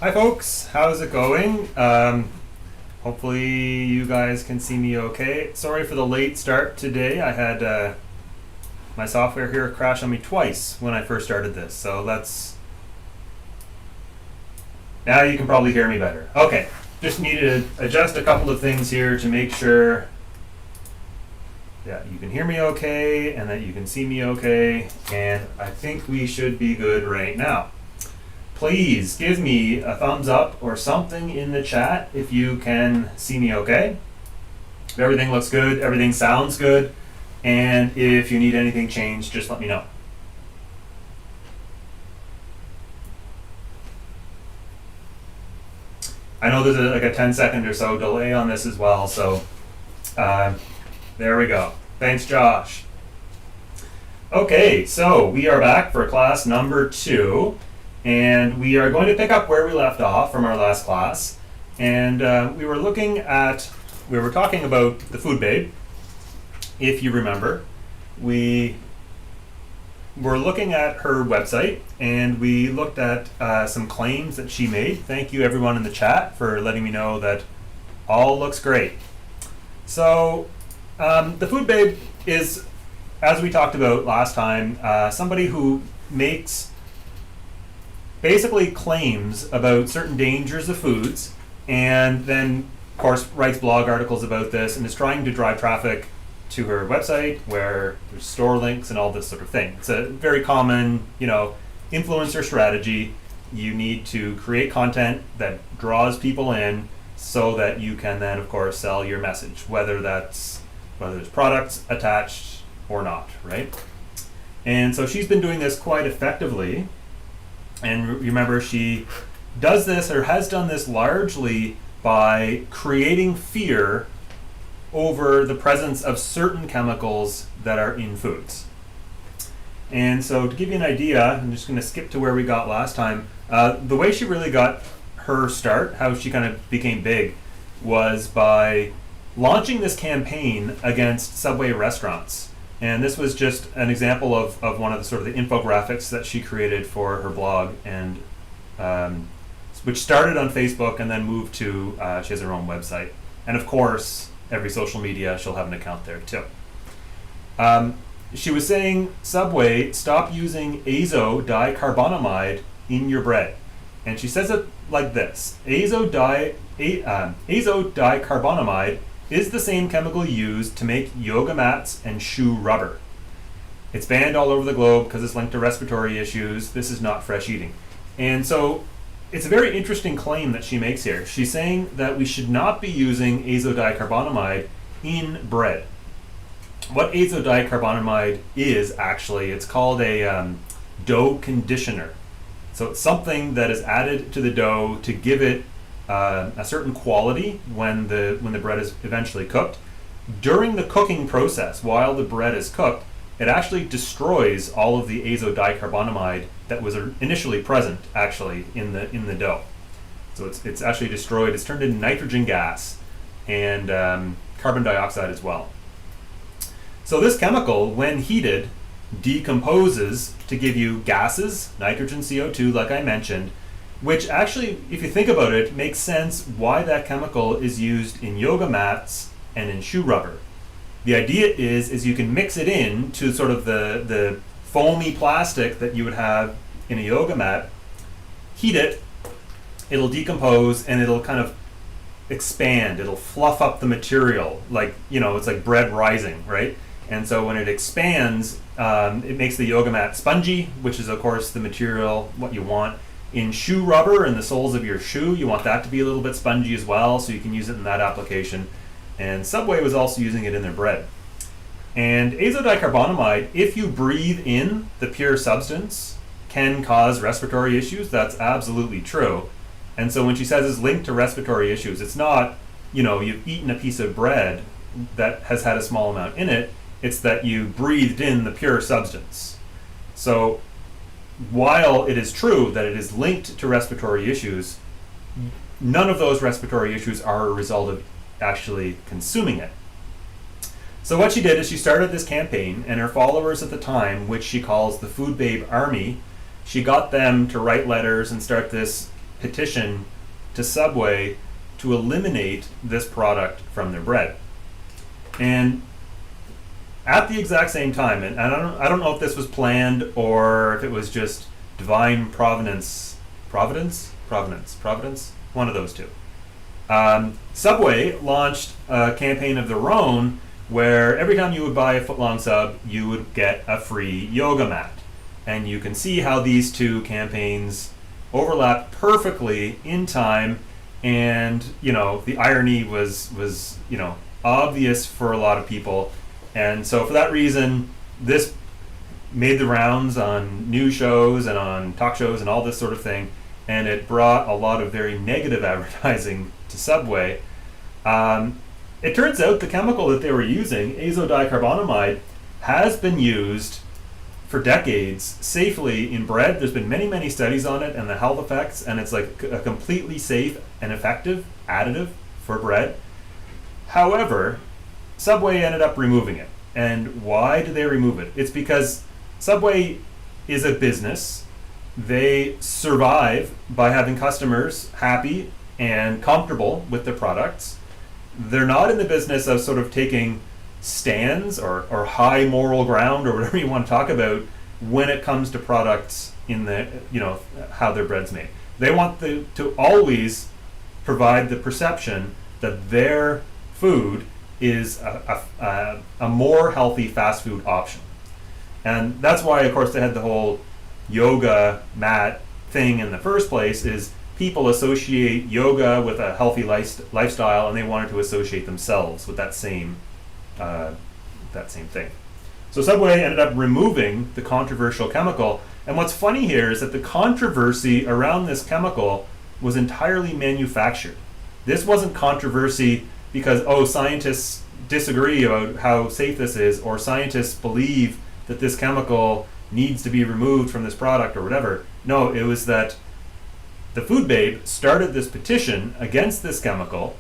Hi folks, how's it going? Hopefully you guys can see me okay. Sorry for the late start today. I had my software here crash on me twice when I first started this, so now you can probably hear me better. Okay, just needed to adjust a couple of things here to make sure that you can hear me okay and that you can see me okay, and I think we should be good right now. Please give me a thumbs up or something in the chat if you can see me okay. If everything looks good, everything sounds good, and if you need anything changed, just let me know. I know there's like a 10-second or so delay on this as well, so there we go. Thanks, Josh. Okay, so we are back for class number 2. And we are going to pick up where we left off from our last class. And we were talking about the food babe. If you remember, we were looking at her website and we looked at some claims that she made. Thank you everyone in the chat for letting me know that all looks great. So the food babe is, as we talked about last time, somebody who basically claims about certain dangers of foods, and then, of course, writes blog articles about this and is trying to drive traffic to her website where there's store links and all this sort of thing. It's a very common, influencer strategy. You need to create content that draws people in so that you can then, of course, sell your message, whether there's products attached or not, right? And so she's been doing this quite effectively. And remember, she does this, or has done this, largely by creating fear over the presence of certain chemicals that are in foods. And so to give you an idea, I'm just going to skip to where we got last time. The way she really got her start, how she kind of became big, was by launching this campaign against Subway restaurants. And this was just an example of one of the sort of the infographics that she created for her blog, and which started on Facebook and then moved to, she has her own website. And of course, every social media, she'll have an account there too. She was saying, Subway, stop using azo dicarbonamide in your bread. And she says it like this: azo dicarbonamide is the same chemical used to make yoga mats and shoe rubber. It's banned all over the globe because it's linked to respiratory issues. This is not fresh eating. And so it's a very interesting claim that she makes here. She's saying that we should not be using azodicarbonamide in bread. What azodicarbonamide is actually, it's called a dough conditioner. So it's something that is added to the dough to give it a certain quality when the bread is eventually cooked. During the cooking process, while the bread is cooked, it actually destroys all of the azodicarbonamide that was initially present actually in the dough. So it's actually destroyed. It's turned into nitrogen gas and carbon dioxide as well. So this chemical, when heated, decomposes to give you gases, nitrogen, CO2, like I mentioned, which actually, if you think about it, makes sense why that chemical is used in yoga mats and in shoe rubber. The idea is you can mix it in to sort of the foamy plastic that you would have in a yoga mat, heat it, it'll decompose, and it'll kind of expand. It'll fluff up the material, like, it's like bread rising, right? And so when it expands, it makes the yoga mat spongy, which is, of course, the material, what you want. In shoe rubber and the soles of your shoe, you want that to be a little bit spongy as well, so you can use it in that application. And Subway was also using it in their bread. And azodicarbonamide, if you breathe in the pure substance, can cause respiratory issues. That's absolutely true. And so when she says it's linked to respiratory issues, it's not, you've eaten a piece of bread that has had a small amount in it. It's that you breathed in the pure substance. So while it is true that it is linked to respiratory issues, none of those respiratory issues are a result of actually consuming it. So what she did is she started this campaign, and her followers at the time, which she calls the Food Babe Army, she got them to write letters and start this petition to Subway to eliminate this product from their bread. And at the exact same time, and I don't know if this was planned or if it was just divine providence, one of those two. Subway launched a campaign of their own where every time you would buy a footlong sub, you would get a free yoga mat. And you can see how these two campaigns overlapped perfectly in time, and the irony was obvious for a lot of people. And so for that reason, this made the rounds on news shows and on talk shows and all this sort of thing, and it brought a lot of very negative advertising to Subway. It turns out the chemical that they were using, azodicarbonamide, has been used for decades safely in bread. There's been many, many studies on it and the health effects, and it's like a completely safe and effective additive for bread. However, Subway ended up removing it. And why did they remove it? It's because Subway is a business. They survive by having customers happy and comfortable with their products. They're not in the business of sort of taking stands or high moral ground or whatever you want to talk about when it comes to products in the, how their bread's made. They want to always provide the perception that their food is a more healthy fast food option. And that's why, of course, they had the whole yoga mat thing in the first place, is people associate yoga with a healthy lifestyle, and they wanted to associate themselves with that same thing. So Subway ended up removing the controversial chemical. And what's funny here is that the controversy around this chemical was entirely manufactured. This wasn't controversy because, scientists disagree about how safe this is, or scientists believe that this chemical needs to be removed from this product or whatever. No, it was that the Food Babe started this petition against this chemical.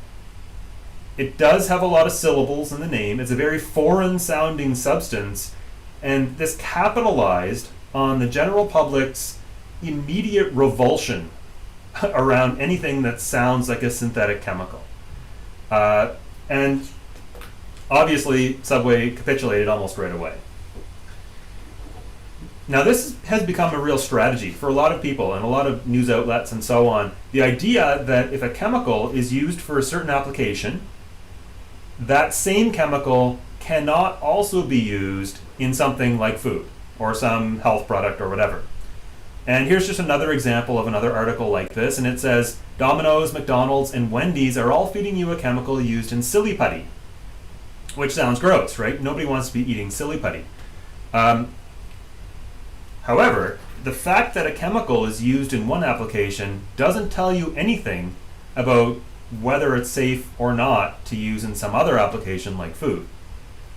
It does have a lot of syllables in the name. It's a very foreign sounding substance, and this capitalized on the general public's immediate revulsion around anything that sounds like a synthetic chemical. And obviously Subway capitulated almost right away. Now this has become a real strategy for a lot of people and a lot of news outlets and so on. The idea that if a chemical is used for a certain application, that same chemical cannot also be used in something like food or some health product or whatever. And here's just another example of another article like this, and it says, Domino's, McDonald's, and Wendy's are all feeding you a chemical used in silly putty. Which sounds gross, right? Nobody wants to be eating silly putty. However, the fact that a chemical is used in one application doesn't tell you anything about whether it's safe or not to use in some other application like food.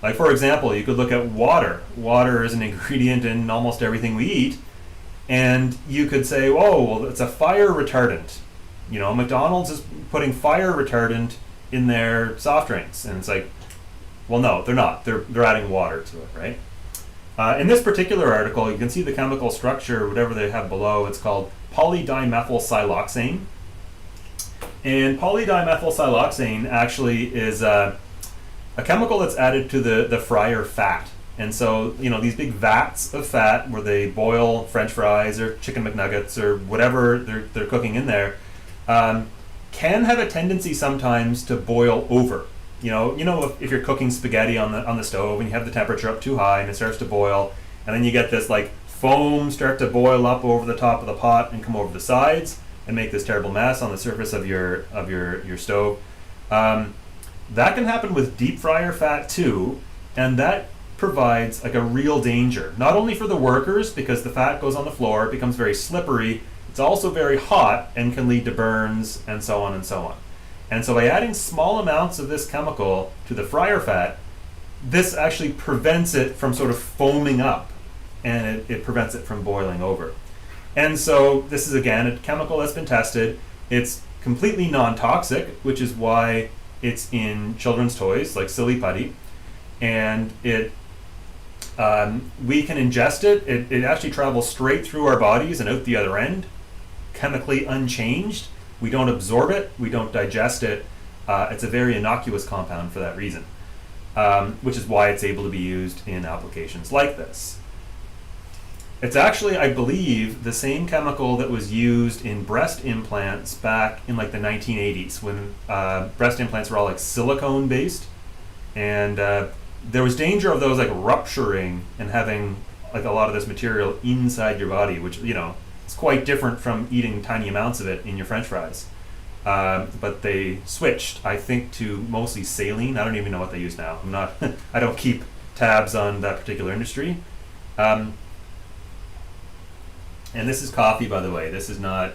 Like, for example, you could look at water. Water is an ingredient in almost everything we eat. And you could say, it's a fire retardant. McDonald's is putting fire retardant in their soft drinks. And it's like, well, no, they're not. They're adding water to it, right? In this particular article, you can see the chemical structure, whatever they have below. It's called polydimethylsiloxane. And polydimethylsiloxane actually is a chemical that's added to the fryer fat. And so, these big vats of fat where they boil French fries or chicken McNuggets or whatever they're cooking in there, can have a tendency sometimes to boil over. If you're cooking spaghetti on the stove and you have the temperature up too high and it starts to boil, and then you get this like foam start to boil up over the top of the pot and come over the sides and make this terrible mess on the surface of your stove. That can happen with deep fryer fat too, and that provides like a real danger, not only for the workers because the fat goes on the floor, it becomes very slippery, it's also very hot and can lead to burns and so on and so on. And so by adding small amounts of this chemical to the fryer fat, this actually prevents it from sort of foaming up, and it prevents it from boiling over. And so this is, again, a chemical that's been tested. It's completely non-toxic, which is why it's in children's toys like Silly Putty. And we can ingest it. It actually travels straight through our bodies and out the other end, chemically unchanged. We don't absorb it, we don't digest it. It's a very innocuous compound for that reason, which is why it's able to be used in applications like this. It's actually, I believe, the same chemical that was used in breast implants back in like the 1980s when breast implants were all like silicone based, and there was danger of those like rupturing and having like a lot of this material inside your body, which, you know, is quite different from eating tiny amounts of it in your French fries. But they switched, I think, to mostly saline. I don't even know what they use now. I'm not. I don't keep tabs on that particular industry. And this is coffee, by the way. This is not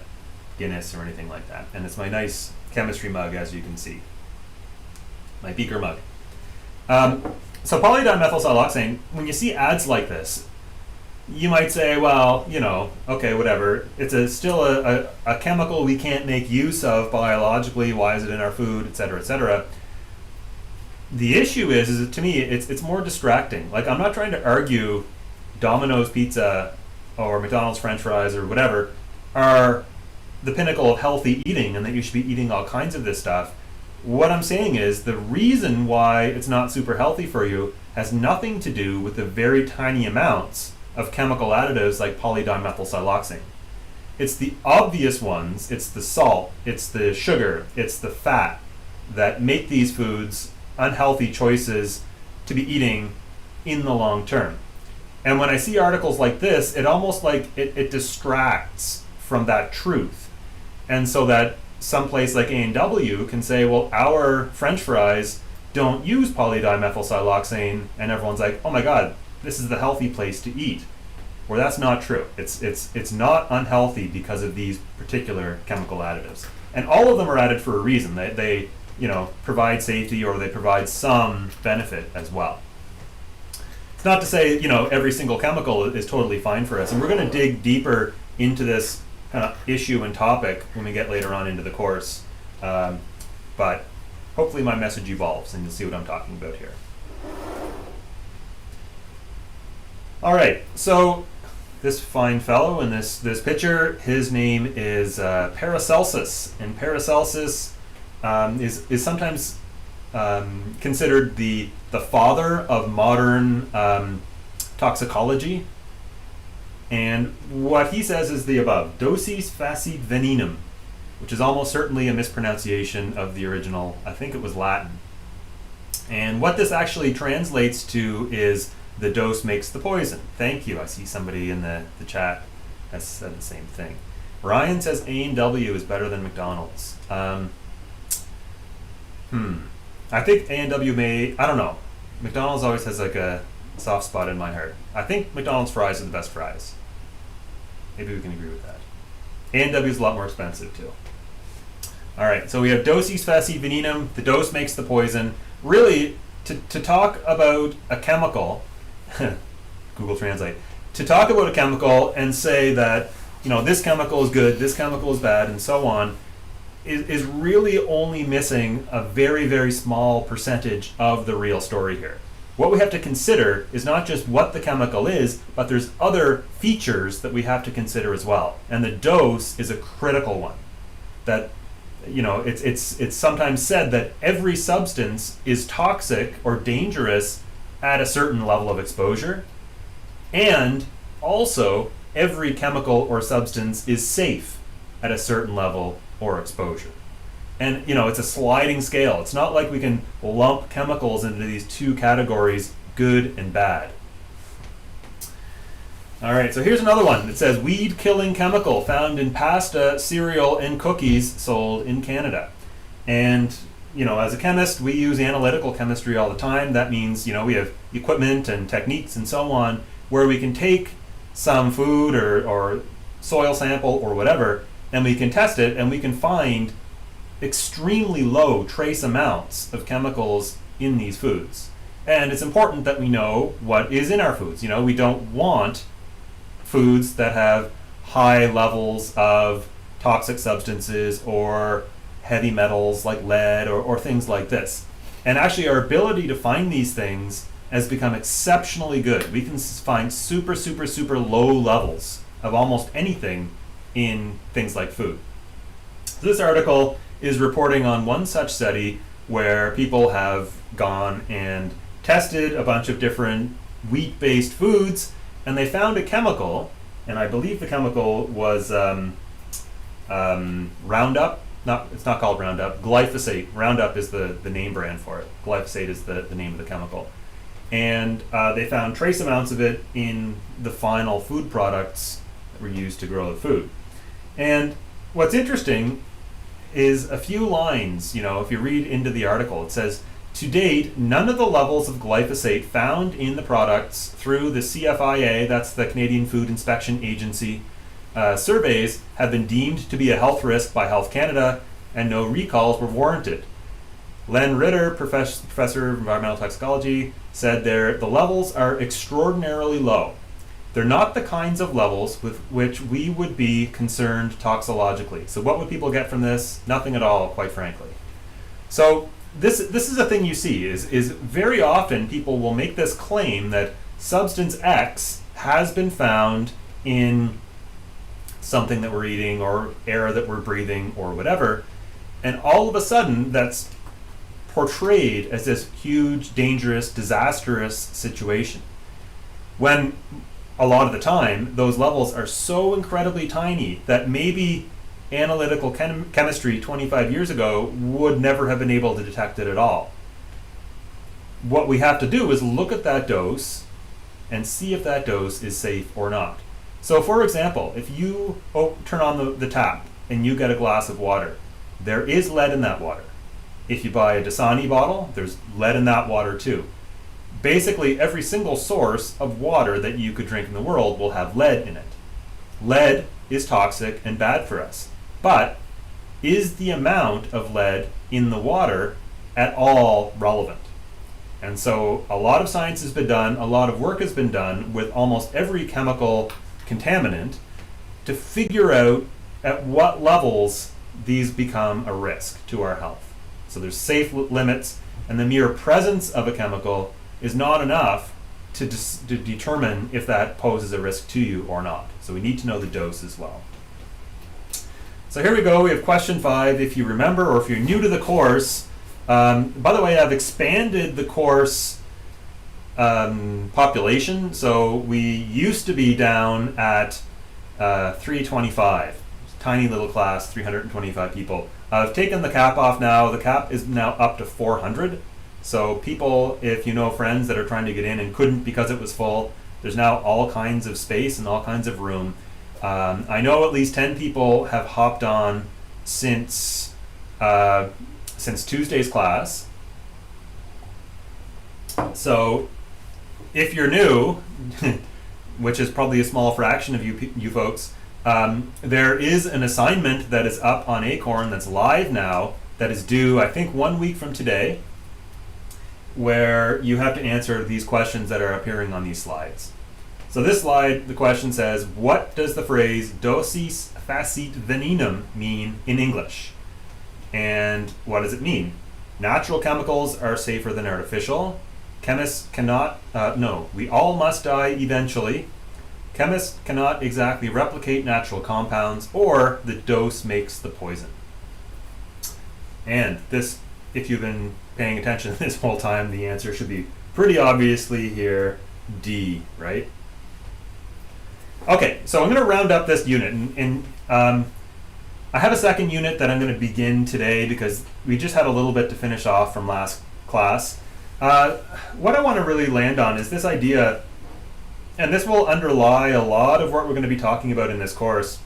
Guinness or anything like that. And it's my nice chemistry mug, as you can see. My beaker mug. So polydimethylsiloxane, when you see ads like this, you might say, well, you know, okay, whatever. It's still a chemical we can't make use of biologically. Why is it in our food, et cetera, et cetera. The issue is that, to me, it's more distracting. Like, I'm not trying to argue Domino's pizza or McDonald's French fries or whatever are the pinnacle of healthy eating and that you should be eating all kinds of this stuff. What I'm saying is the reason why it's not super healthy for you has nothing to do with the very tiny amounts of chemical additives like polydimethylsiloxane. It's the obvious ones, it's the salt, it's the sugar, it's the fat that make these foods unhealthy choices to be eating in the long term. And when I see articles like this, it almost like it distracts from that truth. And so that someplace like A&W can say, well, our French fries don't use polydimethylsiloxane, and everyone's like, oh my God, this is the healthy place to eat. Well, that's not true. It's not unhealthy because of these particular chemical additives. And all of them are added for a reason. They you know, provide safety or they provide some benefit as well. It's not to say, you know, every single chemical is totally fine for us. And we're going to dig deeper into this kind of issue and topic when we get later on into the course. But hopefully my message evolves and you'll see what I'm talking about here. All right, so this fine fellow in this picture, his name is Paracelsus, and Paracelsus is sometimes considered the father of modern toxicology. And what he says is the above: dosis facit venenum, which is almost certainly a mispronunciation of the original. I think it was Latin. And what this actually translates to is the dose makes the poison. Thank you. I see somebody in the chat has said the same thing. Ryan says A&W is better than McDonald's. I think A&W I don't know. McDonald's always has like a soft spot in my heart. I think McDonald's fries are the best fries. Maybe we can agree with that. A&W is a lot more expensive too. All right, so we have dosis facit venenum. The dose makes the poison. Really, to talk about a chemical, Google Translate, to talk about a chemical and say that, you know, this chemical is good, this chemical is bad, and so on, is really only missing a very, very small percentage of the real story here. What we have to consider is not just what the chemical is, but there's other features that we have to consider as well. And the dose is a critical one. That, you know, it's sometimes said that every substance is toxic or dangerous at a certain level of exposure, and also every chemical or substance is safe at a certain level or exposure. And, you know, it's a sliding scale. It's not like we can lump chemicals into these two categories, good and bad. All right, so here's another one. It says weed-killing chemical found in pasta, cereal, and cookies sold in Canada. And, you know, as a chemist, we use analytical chemistry all the time. That means, you know, we have equipment and techniques and so on where we can take some food or soil sample or whatever, and we can test it, and we can find extremely low trace amounts of chemicals in these foods. And it's important that we know what is in our foods. You know, we don't want foods that have high levels of toxic substances or heavy metals like lead or things like this. And actually our ability to find these things has become exceptionally good. We can find super, super, super low levels of almost anything in things like food. So this article is reporting on one such study where people have gone and tested a bunch of different wheat-based foods, and they found a chemical, and I believe the chemical was Roundup. It's not called Roundup. Glyphosate. Roundup is the name brand for it. Glyphosate is the name of the chemical. And they found trace amounts of it in the final food products that were used to grow the food. And what's interesting is a few lines, if you read into the article, it says, to date, none of the levels of glyphosate found in the products through the CFIA, that's the Canadian Food Inspection Agency, surveys have been deemed to be a health risk by Health Canada, and no recalls were warranted. Len Ritter, professor of environmental toxicology, said the levels are extraordinarily low. They're not the kinds of levels with which we would be concerned toxicologically. So what would people get from this? Nothing at all, quite frankly. So this is a thing you see, is very often people will make this claim that substance X has been found in something that we're eating or air that we're breathing or whatever, and all of a sudden that's portrayed as this huge, dangerous, disastrous situation. When a lot of the time, those levels are so incredibly tiny that maybe analytical chemistry 25 years ago would never have been able to detect it at all. What we have to do is look at that dose and see if that dose is safe or not. So for example, if you turn on the tap and you get a glass of water, there is lead in that water. If you buy a Dasani bottle, there's lead in that water too. Basically, every single source of water that you could drink in the world will have lead in it. Lead is toxic and bad for us. But is the amount of lead in the water at all relevant? And so a lot of science has been done, a lot of work has been done with almost every chemical contaminant to figure out at what levels these become a risk to our health. So there's safe limits, and the mere presence of a chemical is not enough to determine if that poses a risk to you or not. So we need to know the dose as well. So here we go, we have question 5. If you remember, or if you're new to the course, by the way, I've expanded the course population. So we used to be down at 325, tiny little class, 325 people. I've taken the cap off now. The cap is now up to 400. So people, if you know friends that are trying to get in and couldn't because it was full, there's now all kinds of space and all kinds of room. I know at least 10 people have hopped on since Tuesday's class. So if you're new, which is probably a small fraction of you folks, there is an assignment that is up on Acorn that's live now that is due, I think, 1 week from today, where you have to answer these questions that are appearing on these slides. So this slide, the question says, what does the phrase dosis facit venenum mean in English? And what does it mean? Natural chemicals are safer than artificial. Chemists cannot, we all must die eventually. Chemists cannot exactly replicate natural compounds, or the dose makes the poison. And this, if you've been paying attention this whole time, the answer should be pretty obviously here, D, right? Okay, so I'm going to round up this unit, and I have a second unit that I'm going to begin today because we just had a little bit to finish off from last class. What I want to really land on is this idea, and this will underlie a lot of what we're going to be talking about in this course,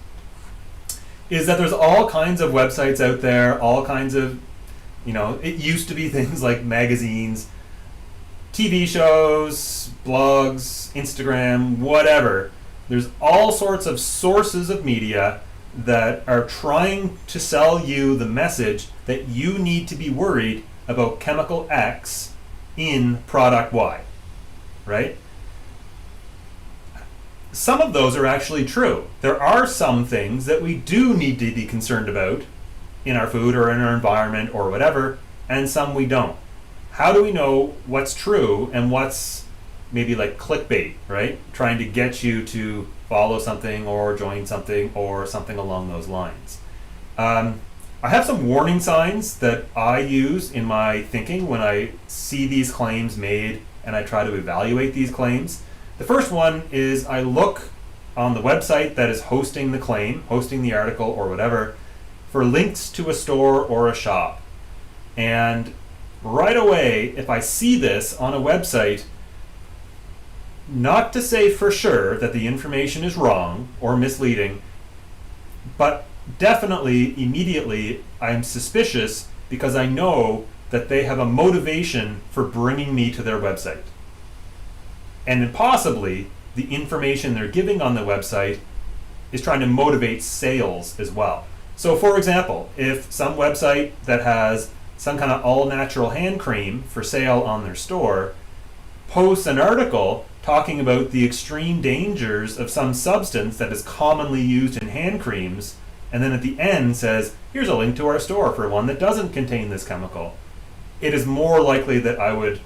is that there's all kinds of websites out there, all kinds of, it used to be things like magazines, TV shows, blogs, Instagram, whatever. There's all sorts of sources of media that are trying to sell you the message that you need to be worried about chemical X in product Y, right? Some of those are actually true. There are some things that we do need to be concerned about in our food or in our environment or whatever, and some we don't. How do we know what's true and what's maybe like clickbait, right? Trying to get you to follow something or join something or something along those lines. I have some warning signs that I use in my thinking when I see these claims made and I try to evaluate these claims. The first one is I look on the website that is hosting the claim, hosting the article or whatever, for links to a store or a shop. And right away, if I see this on a website, not to say for sure that the information is wrong or misleading, but definitely immediately I'm suspicious because I know that they have a motivation for bringing me to their website. And possibly the information they're giving on the website is trying to motivate sales as well. So for example, if some website that has some kind of all-natural hand cream for sale on their store posts an article talking about the extreme dangers of some substance that is commonly used in hand creams, and then at the end says, here's a link to our store for one that doesn't contain this chemical, it is more likely that I would,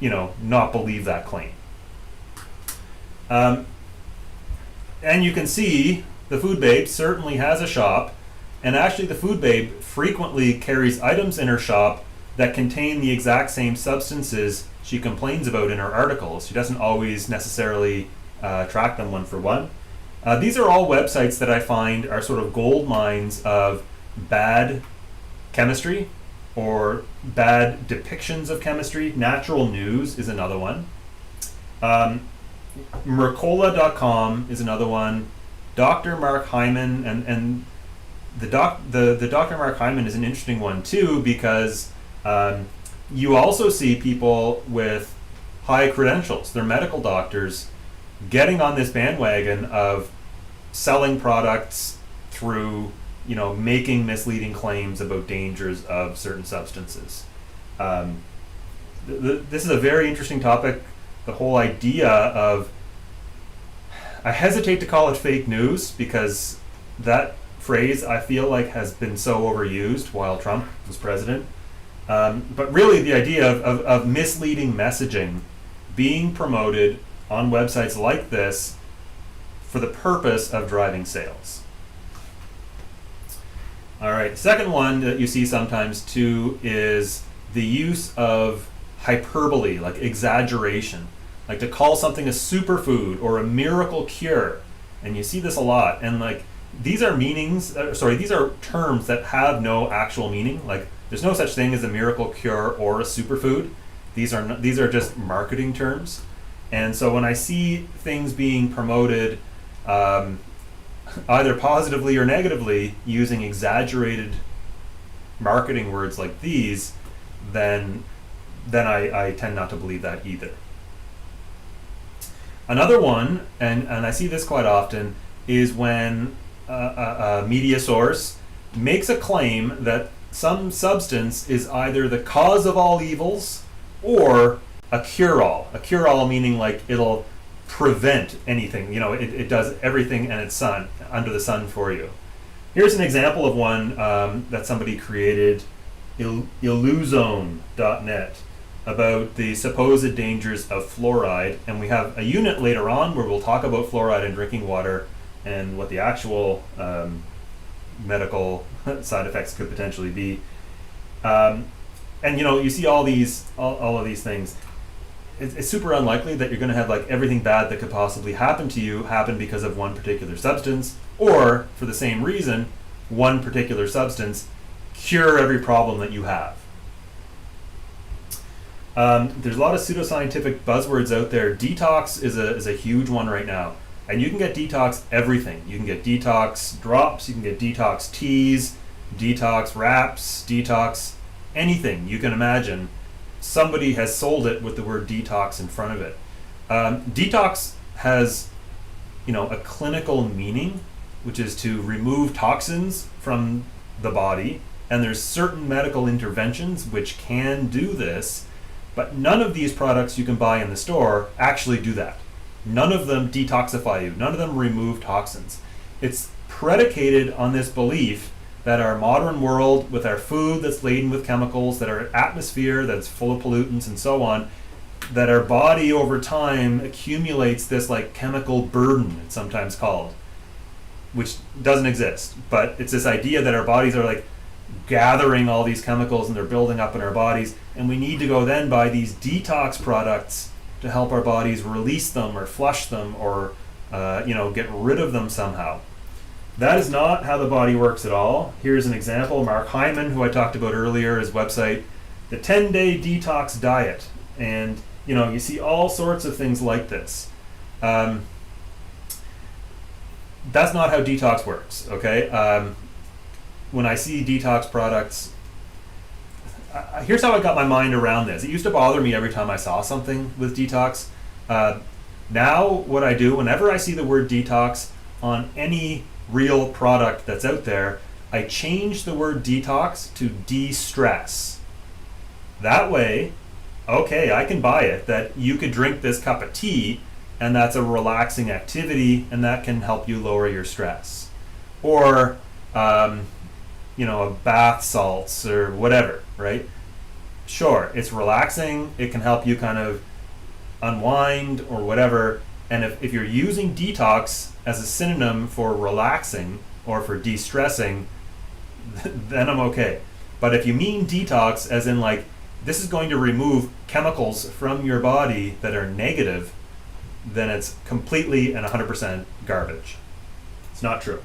not believe that claim. And you can see the Food Babe certainly has a shop, and actually the Food Babe frequently carries items in her shop that contain the exact same substances she complains about in her articles. She doesn't always necessarily track them one for one. These are all websites that I find are sort of gold mines of bad chemistry or bad depictions of chemistry. Natural News is another one. Mercola.com is another one. Dr. Mark Hyman, and the Dr. Mark Hyman is an interesting one too, because you also see people with high credentials, they're medical doctors, getting on this bandwagon of selling products through, making misleading claims about dangers of certain substances. This is a very interesting topic. The whole idea of, I hesitate to call it fake news because that phrase I feel like has been so overused while Trump was president. But really the idea of misleading messaging being promoted on websites like this for the purpose of driving sales. All right, second one that you see sometimes too is the use of hyperbole, like exaggeration, like to call something a superfood or a miracle cure. And you see this a lot. And like these are these are terms that have no actual meaning. Like there's no such thing as a miracle cure or a superfood. These are just marketing terms. And so when I see things being promoted either positively or negatively using exaggerated marketing words like these, then I tend not to believe that either. Another one, and I see this quite often, is when a media source makes a claim that some substance is either the cause of all evils or a cure-all. A cure-all meaning like it'll prevent anything. It does everything under the sun for you. Here's an example of one that somebody created, Illuzone.net, about the supposed dangers of fluoride. And we have a unit later on where we'll talk about fluoride in drinking water and what the actual medical side effects could potentially be. And you see all of these things. It's super unlikely that you're going to have like everything bad that could possibly happen to you happen because of one particular substance, or for the same reason, one particular substance cure every problem that you have. There's a lot of pseudoscientific buzzwords out there. Detox is a huge one right now. And you can get detox everything. You can get detox drops, you can get detox teas, detox wraps, detox anything you can imagine. Somebody has sold it with the word detox in front of it. Detox has, a clinical meaning, which is to remove toxins from the body. And there's certain medical interventions which can do this, but none of these products you can buy in the store actually do that. None of them detoxify you. None of them remove toxins. It's predicated on this belief that our modern world, with our food that's laden with chemicals, that our atmosphere that's full of pollutants and so on, that our body over time accumulates this like chemical burden, it's sometimes called, which doesn't exist, but it's this idea that our bodies are like gathering all these chemicals and they're building up in our bodies, and we need to go then buy these detox products to help our bodies release them or flush them or get rid of them somehow. That is not how the body works at all. Here's an example. Mark Hyman, who I talked about earlier, his website, the 10-day detox diet, and you see all sorts of things like this. That's not how detox works, okay? When I see detox products, here's how I got my mind around this. It used to bother me every time I saw something with detox. Now what I do, whenever I see the word detox on any real product that's out there, I change the word detox to de-stress. That way, okay, I can buy it, that you could drink this cup of tea and that's a relaxing activity and that can help you lower your stress. Or, a bath salts or whatever, right? Sure, it's relaxing, it can help you kind of unwind or whatever, and if you're using detox as a synonym for relaxing or for de-stressing, then I'm okay. But if you mean detox as in like, this is going to remove chemicals from your body that are negative, then it's completely and 100% garbage. It's not true.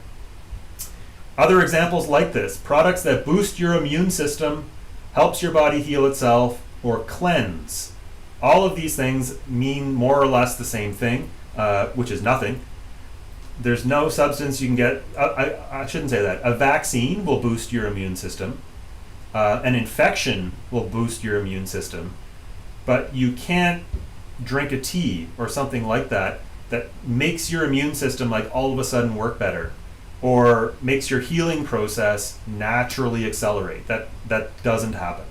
Other examples like this, products that boost your immune system, helps your body heal itself, or cleanse. All of these things mean more or less the same thing, which is nothing. There's no substance you can get. I shouldn't say that. A vaccine will boost your immune system. An infection will boost your immune system. But you can't drink a tea or something like that that makes your immune system like all of a sudden work better or makes your healing process naturally accelerate. That doesn't happen.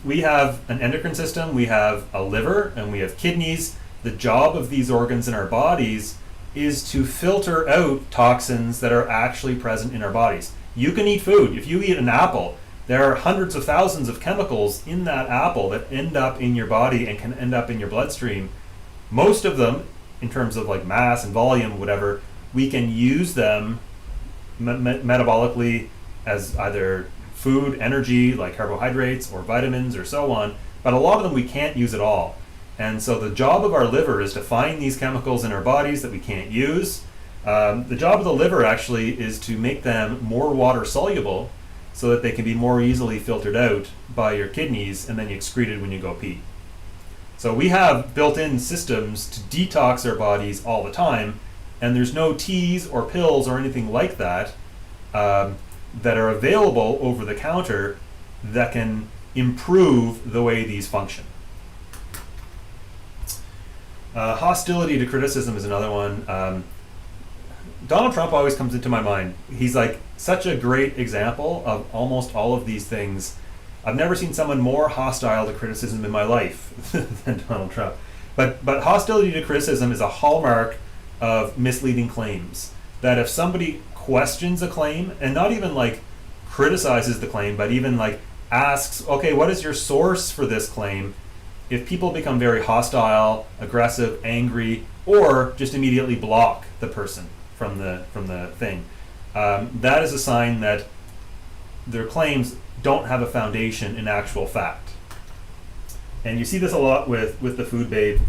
We have an endocrine system, we have a liver, and we have kidneys. The job of these organs in our bodies is to filter out toxins that are actually present in our bodies. You can eat food. If you eat an apple, there are hundreds of thousands of chemicals in that apple that end up in your body and can end up in your bloodstream. Most of them, in terms of like mass and volume, whatever, we can use them metabolically as either food, energy, like carbohydrates or vitamins or so on, but a lot of them we can't use at all. And so the job of our liver is to find these chemicals in our bodies that we can't use. The job of the liver actually is to make them more water soluble so that they can be more easily filtered out by your kidneys and then excreted when you go pee. So we have built-in systems to detox our bodies all the time, and there's no teas or pills or anything like that that are available over the counter that can improve the way these function. Hostility to criticism is another one. Donald Trump always comes into my mind. He's like such a great example of almost all of these things. I've never seen someone more hostile to criticism in my life than Donald Trump. But hostility to criticism is a hallmark of misleading claims. That if somebody questions a claim, and not even like criticizes the claim, but even like asks, okay, what is your source for this claim? If people become very hostile, aggressive, angry, or just immediately block the person from the thing, that is a sign that their claims don't have a foundation in actual fact. And you see this a lot with the Food Babe.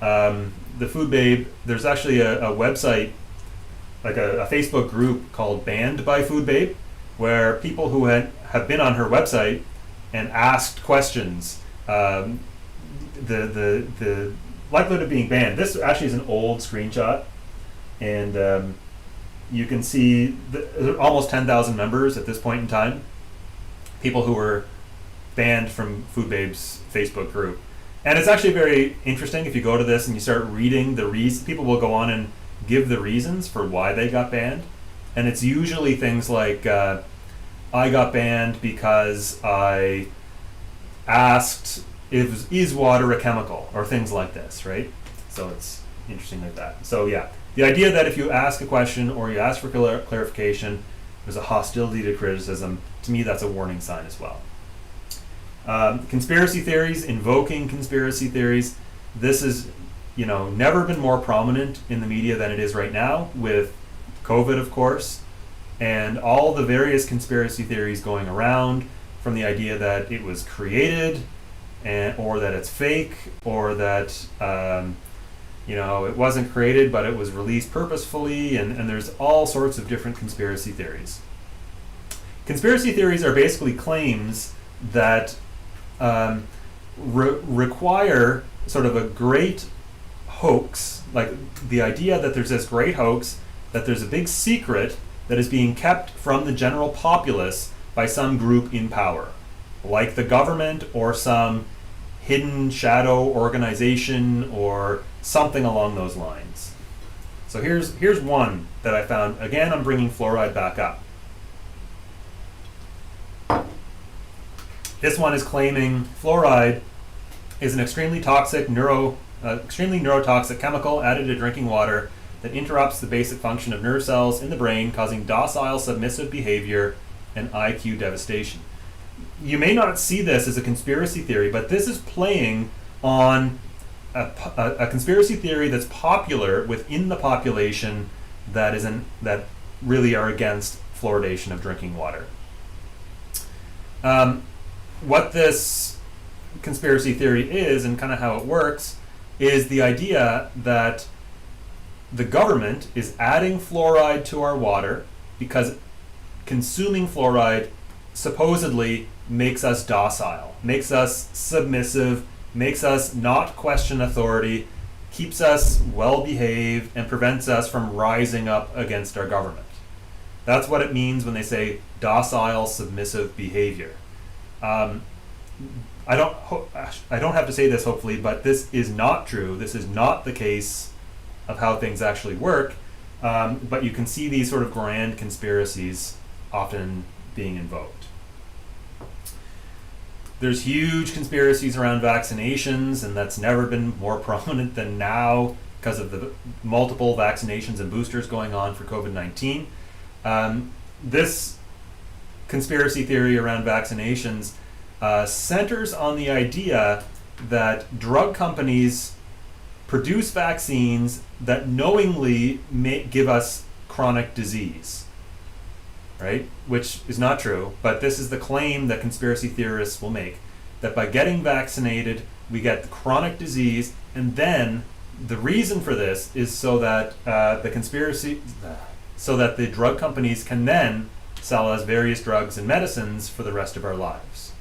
The Food Babe, there's actually a website, like a Facebook group called Banned by Food Babe, where people who have been on her website and asked questions, the likelihood of being banned. This actually is an old screenshot, and you can see almost 10,000 members at this point in time, people who were banned from Food Babe's Facebook group. And it's actually very interesting if you go to this and you start reading the reasons. People will go on and give the reasons for why they got banned. And it's usually things like, I got banned because I asked, is water a chemical? Or things like this, right? So it's interesting like that. So yeah, the idea that if you ask a question or you ask for clarification, there's a hostility to criticism, to me that's a warning sign as well. Conspiracy theories, invoking conspiracy theories. This is, never been more prominent in the media than it is right now, with COVID, of course, and all the various conspiracy theories going around, from the idea that it was created, or that it's fake, or that it wasn't created but it was released purposefully, and there's all sorts of different conspiracy theories. Conspiracy theories are basically claims that require sort of a great hoax, like the idea that there's this great hoax, that there's a big secret that is being kept from the general populace by some group in power, like the government or some hidden shadow organization or something along those lines. So here's one that I found. Again, I'm bringing fluoride back up. This one is claiming fluoride is an extremely neurotoxic chemical added to drinking water that interrupts the basic function of nerve cells in the brain, causing docile, submissive behavior and IQ devastation. You may not see this as a conspiracy theory, but this is playing on a conspiracy theory that's popular within the population that really are against fluoridation of drinking water. What this conspiracy theory is, and kind of how it works, is the idea that the government is adding fluoride to our water because consuming fluoride supposedly makes us docile, makes us submissive, makes us not question authority, keeps us well behaved, and prevents us from rising up against our government. That's what it means when they say docile, submissive behavior. I don't have to say this, hopefully, but this is not true. This is not the case of how things actually work. But you can see these sort of grand conspiracies often being invoked. There's huge conspiracies around vaccinations, and that's never been more prominent than now because of the multiple vaccinations and boosters going on for COVID-19. This conspiracy theory around vaccinations centers on the idea that drug companies produce vaccines that knowingly give us chronic disease, right? Which is not true, but this is the claim that conspiracy theorists will make, that by getting vaccinated, we get the chronic disease, and then the reason for this is so that the drug companies can then sell us various drugs and medicines for the rest of our lives.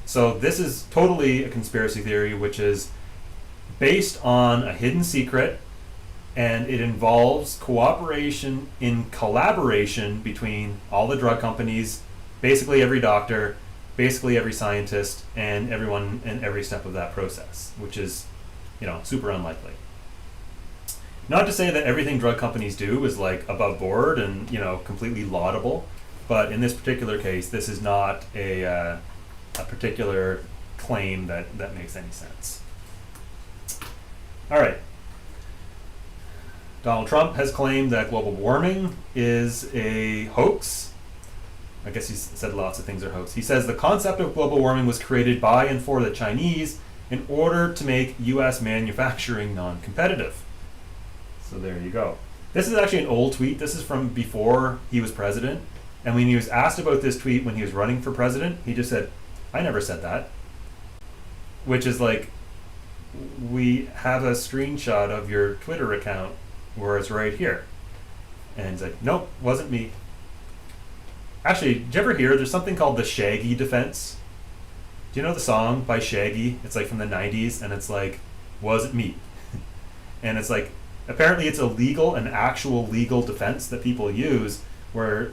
So this is totally a conspiracy theory, which is based on a hidden secret, and it involves cooperation in collaboration between all the drug companies, basically every doctor, basically every scientist, and everyone in every step of that process, which is, super unlikely. Not to say that everything drug companies do is like above board and completely laudable, but in this particular case, this is not a particular claim that makes any sense. All right. Donald Trump has claimed that global warming is a hoax. I guess he's said lots of things are hoax. He says the concept of global warming was created by and for the Chinese in order to make U.S. manufacturing non-competitive. So there you go. This is actually an old tweet. This is from before he was president. And when he was asked about this tweet when he was running for president, he just said, "I never said that." Which is like, we have a screenshot of your Twitter account where it's right here. And he's like, "Nope, wasn't me." Actually, did you ever hear there's something called the Shaggy defense? Do you know the song by Shaggy? It's like from the 90s, and it's like, "Wasn't me." And it's like, apparently it's an actual legal defense that people use where,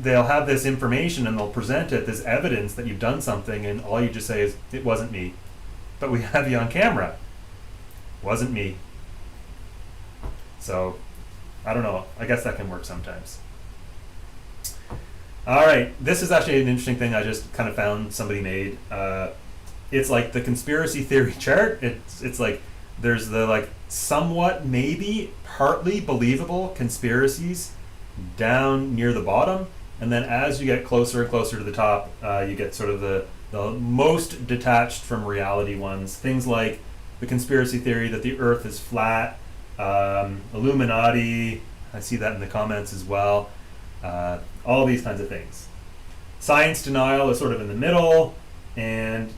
they'll have this information and they'll present it, this evidence that you've done something, and all you just say is, "It wasn't me." But we have you on camera. Wasn't me. So, I don't know. I guess that can work sometimes. All right. This is actually an interesting thing I just kind of found somebody made. It's like the conspiracy theory chart. It's like there's the like somewhat maybe partly believable conspiracies down near the bottom, and then as you get closer and closer to the top, you get sort of the most detached from reality ones. Things like the conspiracy theory that the Earth is flat, Illuminati. I see that in the comments as well. All these kinds of things. Science denial is sort of in the middle, and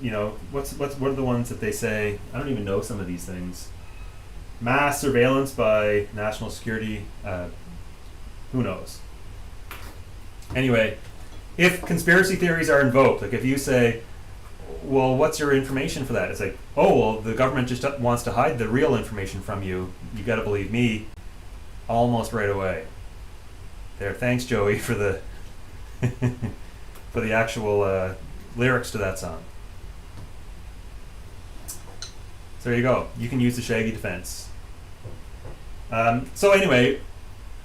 what are the ones that they say? I don't even know some of these things. Mass surveillance by national security. Who knows? Anyway, if conspiracy theories are invoked, like if you say, well, what's your information for that? It's like, oh, well, the government just wants to hide the real information from you. You got to believe me almost right away. There, thanks, Joey, for the for the actual lyrics to that song. So there you go. You can use the Shaggy defense. So anyway,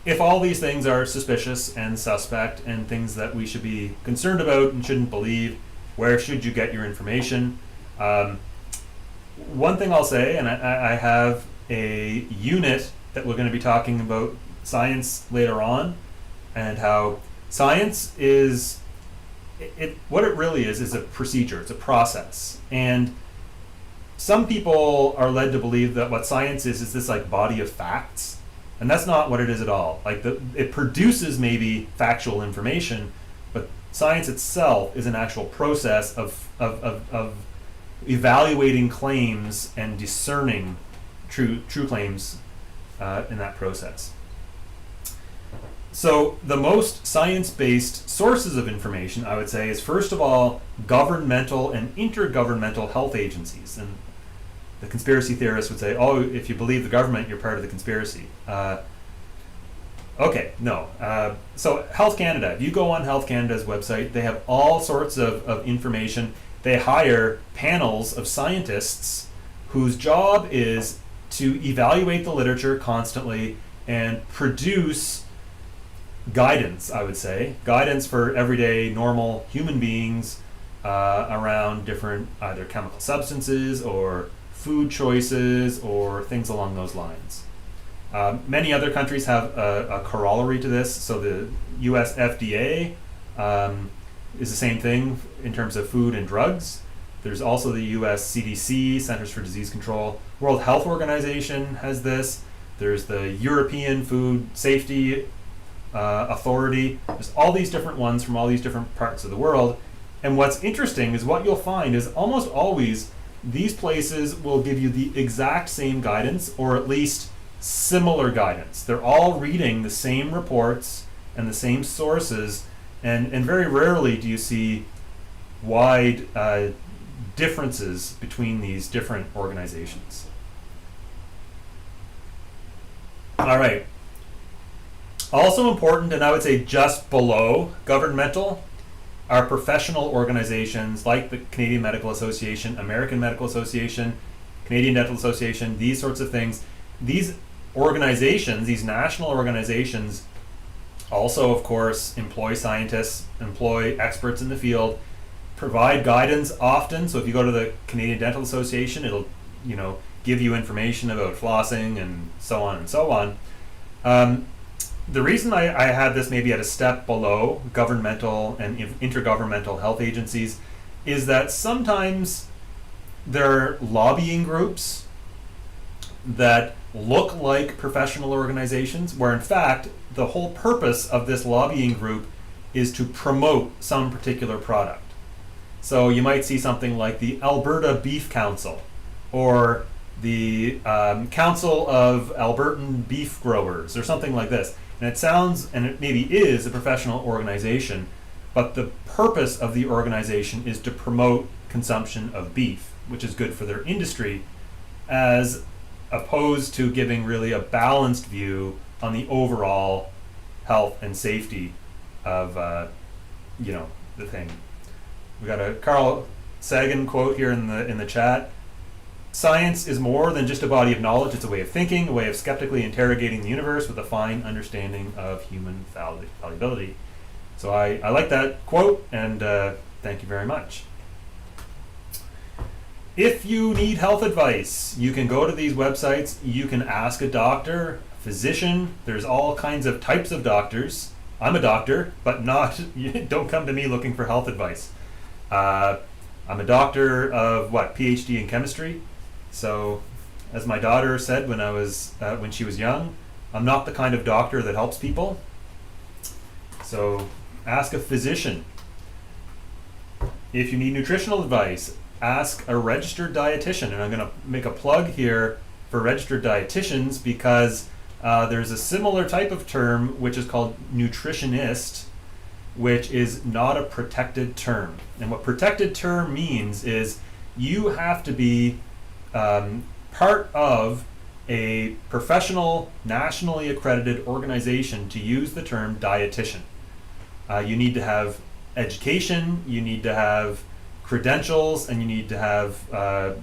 if all these things are suspicious and suspect and things that we should be concerned about and shouldn't believe, where should you get your information? One thing I'll say, and I have a unit that we're going to be talking about science later on, and how science is, what it really is a procedure, it's a process. And some people are led to believe that what science is this like body of facts, and that's not what it is at all. Like it produces maybe factual information, but science itself is an actual process of evaluating claims and discerning true claims in that process. So the most science-based sources of information, I would say, is first of all governmental and intergovernmental health agencies. And the conspiracy theorists would say, oh, if you believe the government, you're part of the conspiracy. Okay, no. So Health Canada, if you go on Health Canada's website, they have all sorts of information. They hire panels of scientists whose job is to evaluate the literature constantly and produce guidance, I would say, guidance for everyday normal human beings around different either chemical substances or food choices or things along those lines. Many other countries have a corollary to this. So the US FDA is the same thing in terms of food and drugs. There's also the US CDC, Centers for Disease Control. World Health Organization has this. There's the European Food Safety Authority. There's all these different ones from all these different parts of the world. And what's interesting is what you'll find is almost always these places will give you the exact same guidance, or at least similar guidance. They're all reading the same reports and the same sources, and very rarely do you see wide differences between these different organizations. All right. Also important, and I would say just below governmental, are professional organizations like the Canadian Medical Association, American Medical Association, Canadian Dental Association, these sorts of things. These organizations, these national organizations, also, of course, employ scientists, employ experts in the field, provide guidance often. So if you go to the Canadian Dental Association, it'll, give you information about flossing and so on and so on. The reason I had this maybe at a step below governmental and intergovernmental health agencies is that sometimes there are lobbying groups that look like professional organizations, where in fact the whole purpose of this lobbying group is to promote some particular product. So you might see something like the Alberta Beef Council or the Council of Albertan Beef Growers or something like this. And it sounds, and it maybe is, a professional organization, but the purpose of the organization is to promote consumption of beef, which is good for their industry, as opposed to giving really a balanced view on the overall health and safety of, the thing. We got a Carl Sagan quote here in the chat. Science is more than just a body of knowledge. It's a way of thinking, a way of skeptically interrogating the universe with a fine understanding of human fallibility. So I like that quote, and thank you very much. If you need health advice, you can go to these websites. You can ask a doctor, a physician. There's all kinds of types of doctors. I'm a doctor, but not, don't come to me looking for health advice. I'm a doctor of PhD in chemistry. So, as my daughter said when she was young, I'm not the kind of doctor that helps people. So, ask a physician. If you need nutritional advice, ask a registered dietitian. And I'm going to make a plug here for registered dietitians because there's a similar type of term which is called nutritionist, which is not a protected term. And what protected term means is you have to be part of a professional, nationally accredited organization to use the term dietitian. You need to have education, you need to have credentials, and you need to have,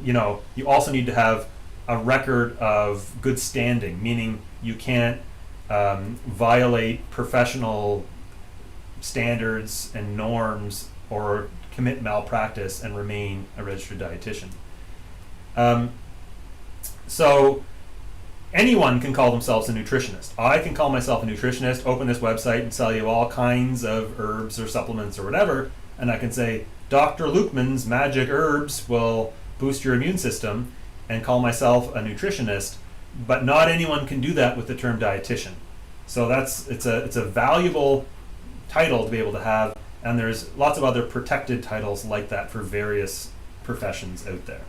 you also need to have a record of good standing, meaning you can't violate professional standards and norms or commit malpractice and remain a registered dietitian. So anyone can call themselves a nutritionist. I can call myself a nutritionist, open this website and sell you all kinds of herbs or supplements or whatever, and I can say, Dr. Lukeman's magic herbs will boost your immune system, and call myself a nutritionist, but not anyone can do that with the term dietitian. So it's a valuable title to be able to have, and there's lots of other protected titles like that for various professions out there.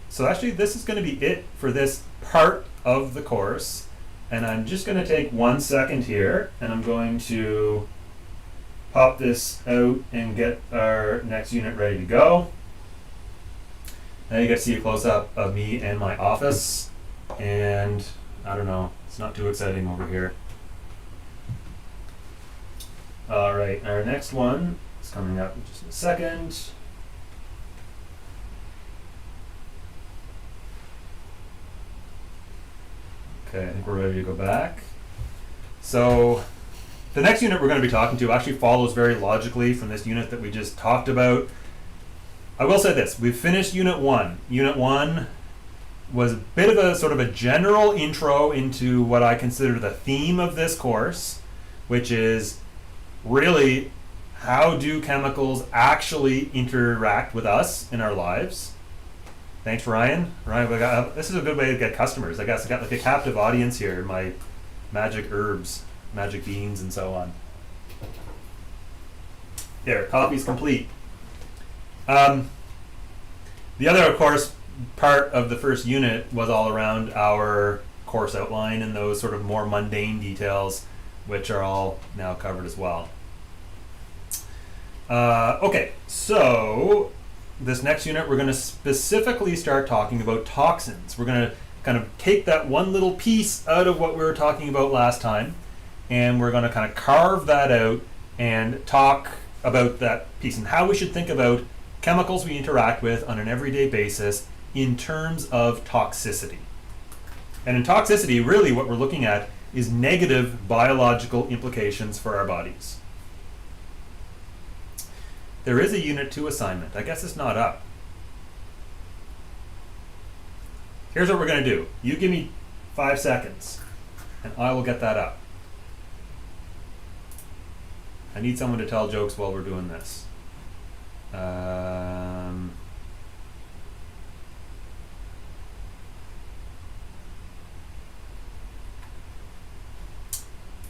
So actually this is going to be it for this part of the course, and I'm just going to take 1 second here, and I'm going to pop this out and get our next unit ready to go. Now you get to see a close-up of me and my office, and I don't know, it's not too exciting over here. Alright, our next one is coming up in just a second. Okay, I think we're ready to go back. So, the next unit we're going to be talking to actually follows very logically from this unit that we just talked about. I will say this, we've finished Unit 1. Unit 1 was a bit of a sort of a general intro into what I consider the theme of this course, which is really how do chemicals actually interact with us in our lives. Thanks, Ryan. Ryan, this is a good way to get customers. I guess I got like a captive audience here, my magic herbs, magic beans, and so on. There, coffee's complete. The other, of course, part of the first unit was all around our course outline and those sort of more mundane details, which are all now covered as well. Okay, so this next unit we're going to specifically start talking about toxins. We're going to kind of take that one little piece out of what we were talking about last time, and we're going to kind of carve that out and talk about that piece and how we should think about chemicals we interact with on an everyday basis in terms of toxicity. And in toxicity, really what we're looking at is negative biological implications for our bodies. There is a Unit 2 assignment. I guess it's not up. Here's what we're going to do. You give me 5 seconds, and I will get that up. I need someone to tell jokes while we're doing this.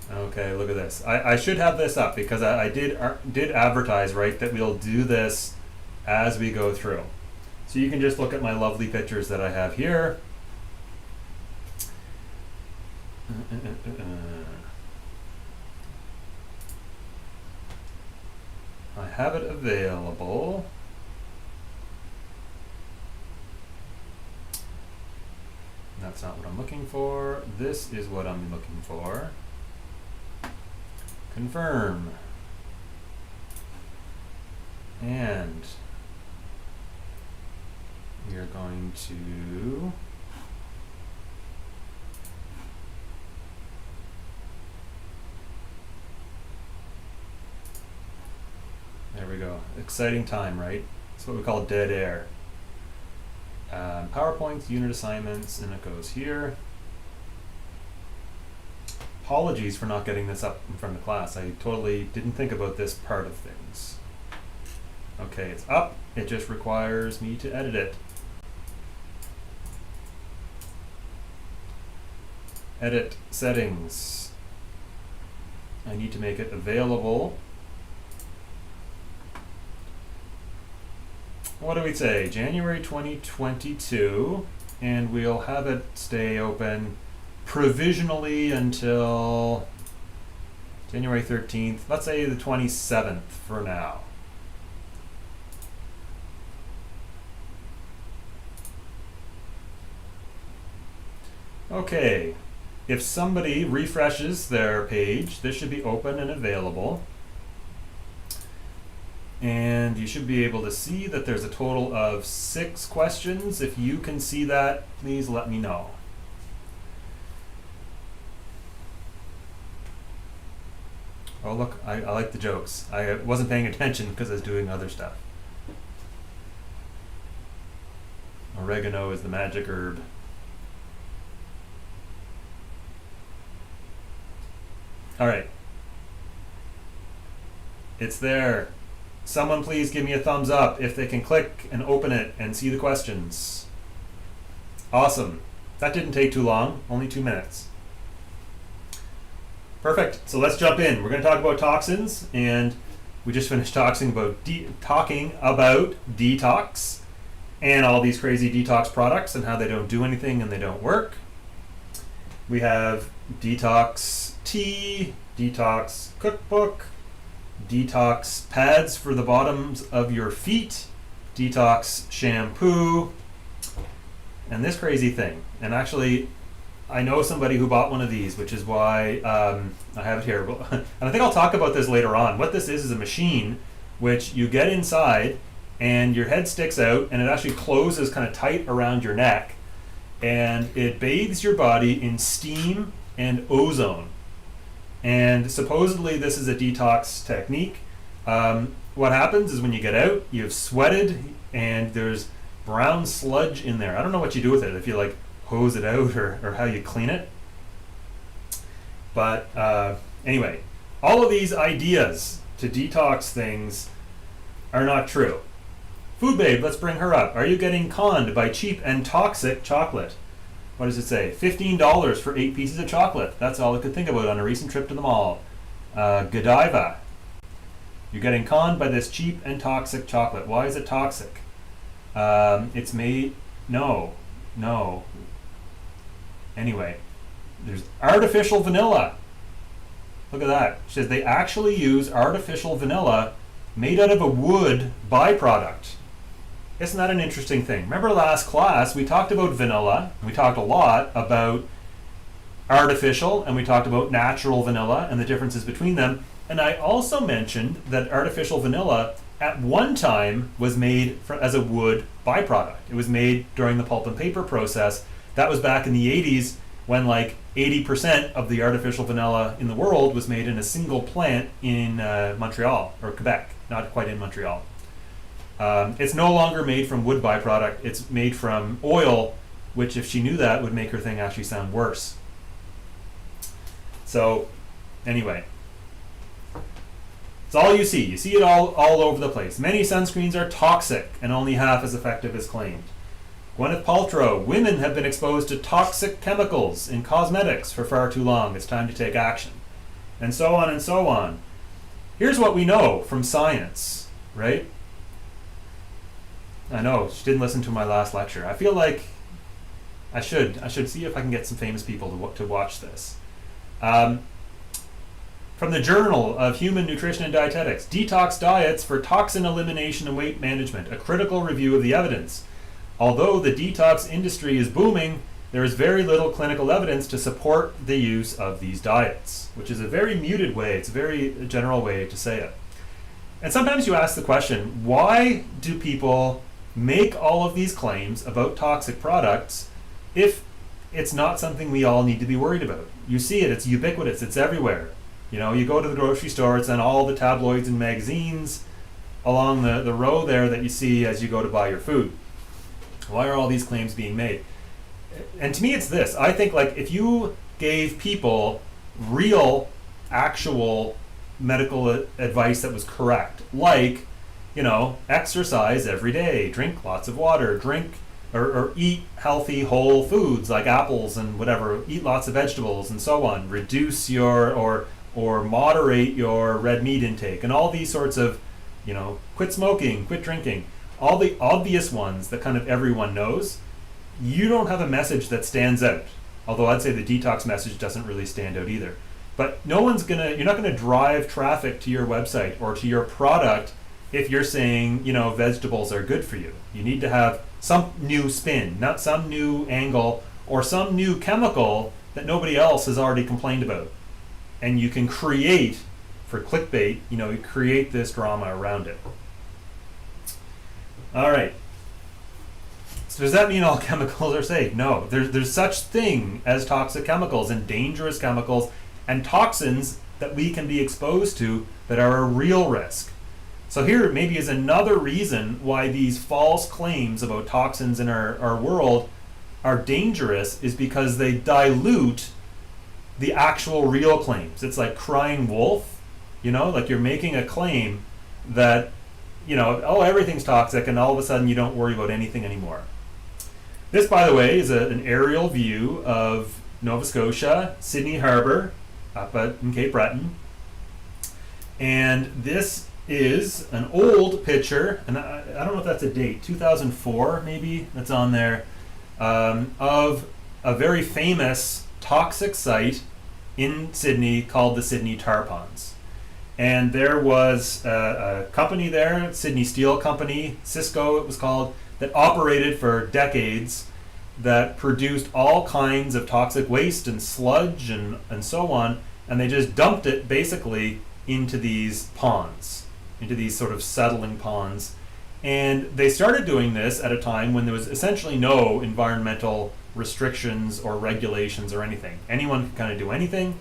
Okay, look at this. I should have this up because I did advertise, right, that we'll do this as we go through. So you can just look at my lovely pictures that I have here. I have it available. That's not what I'm looking for. This is what I'm looking for. Confirm. And we are going to there we go. Exciting time, right? That's what we call dead air. PowerPoints, unit assignments, and it goes here. apologies for not getting this up in front of class. I totally didn't think about this part of things. Okay, it's up. It just requires me to edit it. Edit settings. I need to make it available. What do we say? January 2022, and we'll have it stay open provisionally until January 13th. Let's say the 27th for now. Okay, if somebody refreshes their page, this should be open and available. And you should be able to see that there's a total of 6 questions. If you can see that, please let me know. Oh look, I like the jokes. I wasn't paying attention because I was doing other stuff. Oregano is the magic herb. All right. It's there. Someone please give me a thumbs up if they can click and open it and see the questions. Awesome. That didn't take too long, only 2 minutes. Perfect. So let's jump in. We're going to talk about toxins, and we just finished talking about detox and all these crazy detox products and how they don't do anything and they don't work. We have detox tea, detox cookbook, detox pads for the bottoms of your feet, detox shampoo, and this crazy thing. And actually, I know somebody who bought one of these, which is why I have it here. And I think I'll talk about this later on. What this is a machine which you get inside and your head sticks out and it actually closes kind of tight around your neck, and it bathes your body in steam and ozone. And supposedly this is a detox technique. What happens is when you get out, you've sweated and there's brown sludge in there. I don't know what you do with it, if you like hose it out or how you clean it. But anyway, all of these ideas to detox things are not true. Food Babe, let's bring her up. Are you getting conned by cheap and toxic chocolate? What does it say? $15 for 8 pieces of chocolate. That's all I could think about on a recent trip to the mall. Godiva. You're getting conned by this cheap and toxic chocolate. Why is it toxic? It's made... No. Anyway, there's artificial vanilla. Look at that. It says they actually use artificial vanilla made out of a wood byproduct. Isn't that an interesting thing? Remember last class we talked about vanilla. We talked a lot about artificial and we talked about natural vanilla and the differences between them. And I also mentioned that artificial vanilla at one time was made as a wood byproduct. It was made during the pulp and paper process. That was back in the 80s when like 80% of the artificial vanilla in the world was made in a single plant in Montreal or Quebec, not quite in Montreal. It's no longer made from wood byproduct. It's made from oil, which if she knew that would make her thing actually sound worse. So anyway, it's all you see. You see it all over the place. Many sunscreens are toxic and only half as effective as claimed. Gwyneth Paltrow, women have been exposed to toxic chemicals in cosmetics for far too long. It's time to take action. And so on and so on. Here's what we know from science, right? I know, she didn't listen to my last lecture. I feel like I should see if I can get some famous people to watch this. From the Journal of Human Nutrition and Dietetics, Detox Diets for Toxin Elimination and Weight Management, a critical review of the evidence. Although the detox industry is booming, there is very little clinical evidence to support the use of these diets, which is a very muted way, it's a very general way to say it. And sometimes you ask the question, why do people make all of these claims about toxic products if it's not something we all need to be worried about? You see it, it's ubiquitous, it's everywhere. You know, you go to the grocery store, it's on all the tabloids and magazines along the row there that you see as you go to buy your food. Why are all these claims being made? And to me it's this. I think like if you gave people real, actual medical advice that was correct, like, exercise every day, drink lots of water, drink or eat healthy whole foods like apples and whatever, eat lots of vegetables and so on, reduce your or moderate your red meat intake, and all these sorts of, quit smoking, quit drinking, all the obvious ones that kind of everyone knows. You don't have a message that stands out, although I'd say the detox message doesn't really stand out either. But you're not gonna drive traffic to your website or to your product if you're saying, vegetables are good for you. You need to have some new spin, not some new angle or some new chemical that nobody else has already complained about. And you can create, for clickbait, you create this drama around it. All right. So does that mean all chemicals are safe? No. There's such thing as toxic chemicals and dangerous chemicals and toxins that we can be exposed to that are a real risk. So here maybe is another reason why these false claims about toxins in our world are dangerous, is because they dilute the actual real claims. It's like crying wolf, like you're making a claim that, everything's toxic, and all of a sudden you don't worry about anything anymore. This, by the way, is an aerial view of Nova Scotia, Sydney Harbour, up in Cape Breton. And this is an old picture, and I don't know if that's a date, 2004 maybe, that's on there, of a very famous toxic site in Sydney called the Sydney Tar Ponds. And there was a company there, Sydney Steel Company, Cisco it was called, that operated for decades, that produced all kinds of toxic waste and sludge and so on, and they just dumped it basically into these ponds, into these sort of settling ponds. And they started doing this at a time when there was essentially no environmental restrictions or regulations or anything. Anyone could kind of do anything,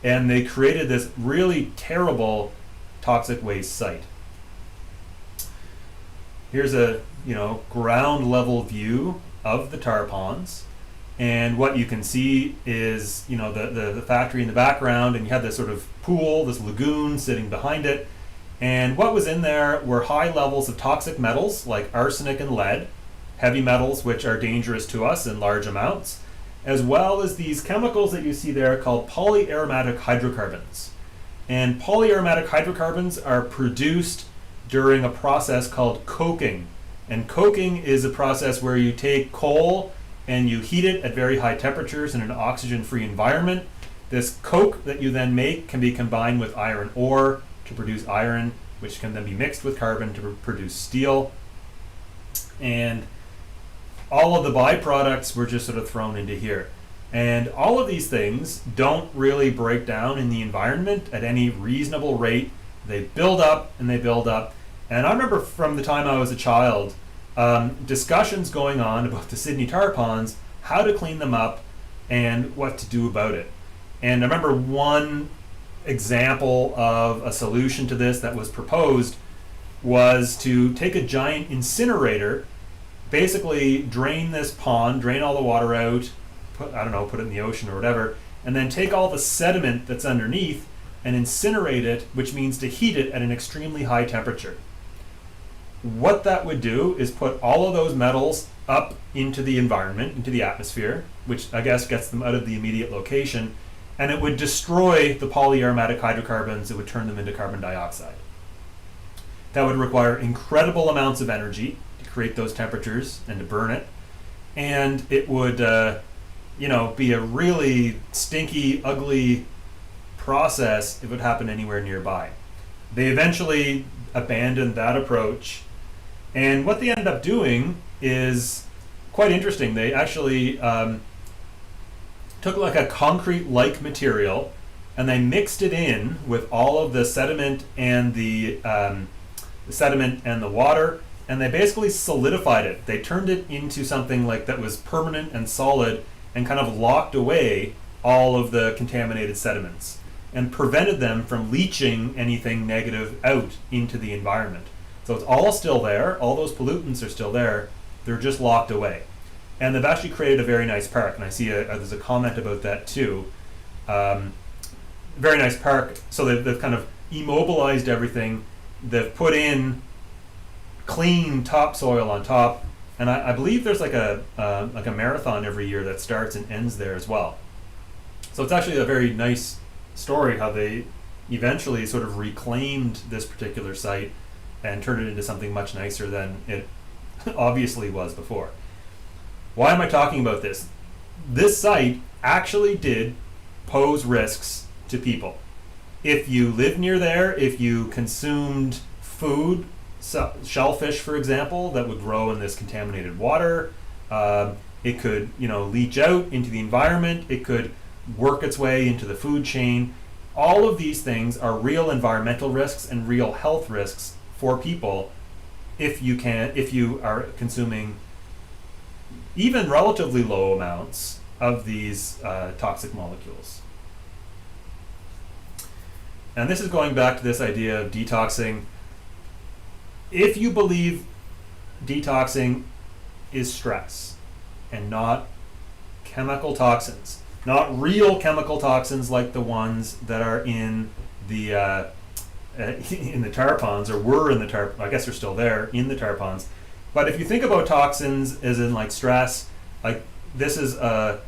and they created this really terrible toxic waste site. Here's a ground level view of the tar ponds, and what you can see is the factory in the background, and you have this sort of pool, this lagoon sitting behind it. And what was in there were high levels of toxic metals like arsenic and lead, heavy metals which are dangerous to us in large amounts, as well as these chemicals that you see there called polyaromatic hydrocarbons. And polyaromatic hydrocarbons are produced during a process called coking. And coking is a process where you take coal and you heat it at very high temperatures in an oxygen-free environment. This coke that you then make can be combined with iron ore to produce iron, which can then be mixed with carbon to produce steel. And all of the byproducts were just sort of thrown into here. And all of these things don't really break down in the environment at any reasonable rate. They build up and they build up. And I remember from the time I was a child, discussions going on about the Sydney tar ponds, how to clean them up and what to do about it. And I remember one example of a solution to this that was proposed was to take a giant incinerator, basically drain this pond, drain all the water out, put it in the ocean or whatever, and then take all the sediment that's underneath and incinerate it, which means to heat it at an extremely high temperature. What that would do is put all of those metals up into the environment, into the atmosphere, which I guess gets them out of the immediate location, and it would destroy the polyaromatic hydrocarbons. It would turn them into carbon dioxide. That would require incredible amounts of energy to create those temperatures and to burn it, and it would be a really stinky, ugly process if it would happen anywhere nearby. They eventually abandoned that approach, and what they ended up doing is quite interesting. They actually took like a concrete-like material and they mixed it in with all of the sediment and the water, and they basically solidified it. They turned it into something like that was permanent and solid and kind of locked away all of the contaminated sediments and prevented them from leaching anything negative out into the environment. So it's all still there, all those pollutants are still there, they're just locked away. And they've actually created a very nice park, and I see there's a comment about that too. very nice park. So they've kind of immobilized everything. They've put in clean topsoil on top, and I believe there's like a marathon every year that starts and ends there as well. So it's actually a very nice story how they eventually sort of reclaimed this particular site and turned it into something much nicer than it obviously was before. Why am I talking about this? This site actually did pose risks to people. If you lived near there, if you consumed food, shellfish, for example, that would grow in this contaminated water, it could, leach out into the environment. It could work its way into the food chain. All of these things are real environmental risks and real health risks for people if you are consuming even relatively low amounts of these toxic molecules. And this is going back to this idea of detoxing. If you believe detoxing is stress and not chemical toxins, not real chemical toxins like the ones that are in the tar ponds, or were in the tar, I guess they're still there in the tar ponds. But if you think about toxins as in like stress, like this is a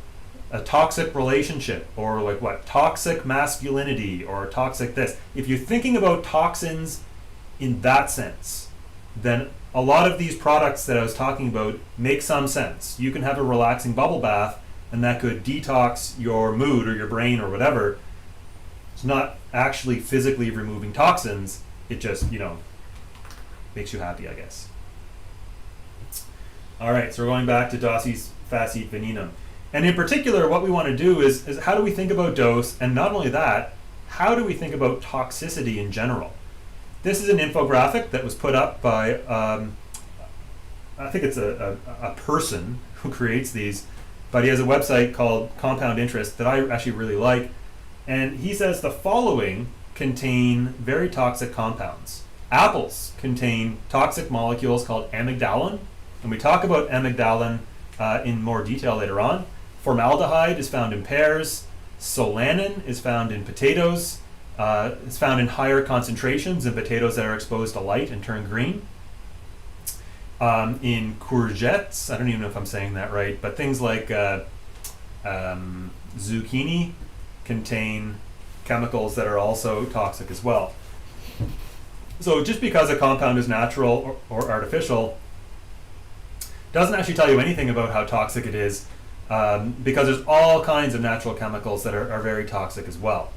toxic relationship, or like what, toxic masculinity, or toxic this. If you're thinking about toxins in that sense, then a lot of these products that I was talking about make some sense. You can have a relaxing bubble bath and that could detox your mood or your brain or whatever. It's not actually physically removing toxins, it just, makes you happy, I guess. Alright, so we're going back to dosis facit venenum. And in particular, what we want to do is how do we think about dose, and not only that, how do we think about toxicity in general? This is an infographic that was put up by, I think it's a person who creates these, but he has a website called Compound Interest that I actually really like. And he says the following contain very toxic compounds. Apples contain toxic molecules called amygdalin, and we talk about amygdalin in more detail later on. Formaldehyde is found in pears. Solanin is found in potatoes. It's found in higher concentrations in potatoes that are exposed to light and turn green. In courgettes, I don't even know if I'm saying that right, but things like zucchini contain chemicals that are also toxic as well. So just because a compound is natural or artificial doesn't actually tell you anything about how toxic it is, because there's all kinds of natural chemicals that are very toxic as well.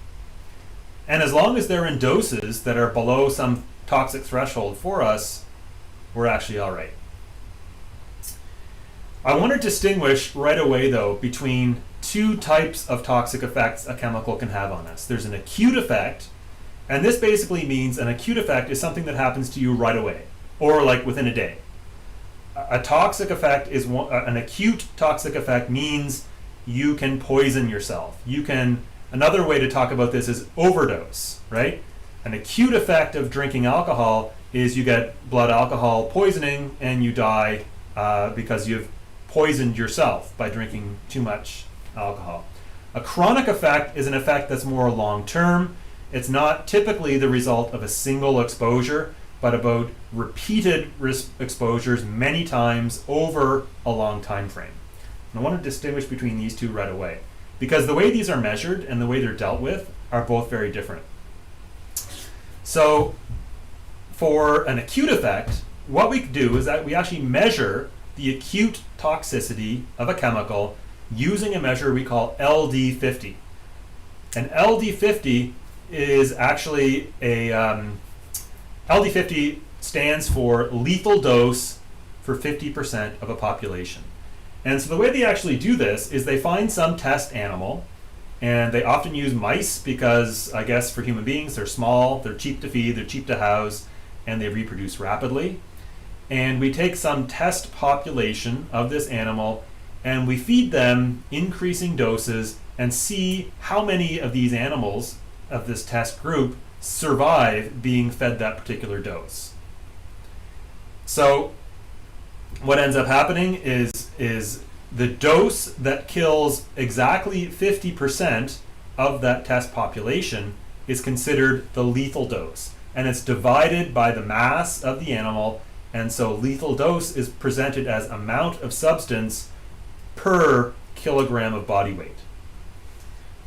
And as long as they're in doses that are below some toxic threshold for us, we're actually all right. I want to distinguish right away, though, between two types of toxic effects a chemical can have on us. There's an acute effect, and this basically means an acute effect is something that happens to you right away, or like within a day. A toxic effect is an acute toxic effect means you can poison yourself. Another way to talk about this is overdose, right? An acute effect of drinking alcohol is you get blood alcohol poisoning and you die because you've poisoned yourself by drinking too much alcohol. A chronic effect is an effect that's more long-term. It's not typically the result of a single exposure, but about repeated exposures many times over a long time frame. And I want to distinguish between these two right away, because the way these are measured and the way they're dealt with are both very different. So for an acute effect, what we do is that we actually measure the acute toxicity of a chemical using a measure we call LD50. And LD50 is actually LD50 stands for lethal dose for 50% of a population. And so the way they actually do this is they find some test animal, and they often use mice because, I guess, for human beings, they're small, they're cheap to feed, they're cheap to house, and they reproduce rapidly. And we take some test population of this animal and we feed them increasing doses and see how many of these animals of this test group survive being fed that particular dose. So what ends up happening is the dose that kills exactly 50% of that test population is considered the lethal dose. And it's divided by the mass of the animal, and so lethal dose is presented as amount of substance per kilogram of body weight.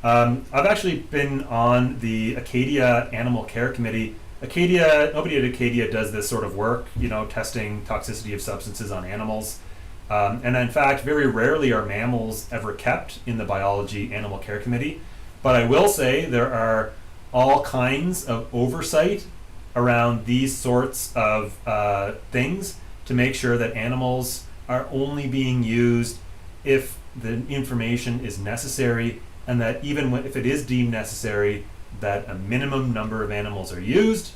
I've actually been on the Acadia Animal Care Committee. Nobody at Acadia does this sort of work, testing toxicity of substances on animals. And in fact, very rarely are mammals ever kept in the Biology Animal Care Committee. But I will say there are all kinds of oversight around these sorts of things to make sure that animals are only being used if the information is necessary, and that even if it is deemed necessary, that a minimum number of animals are used.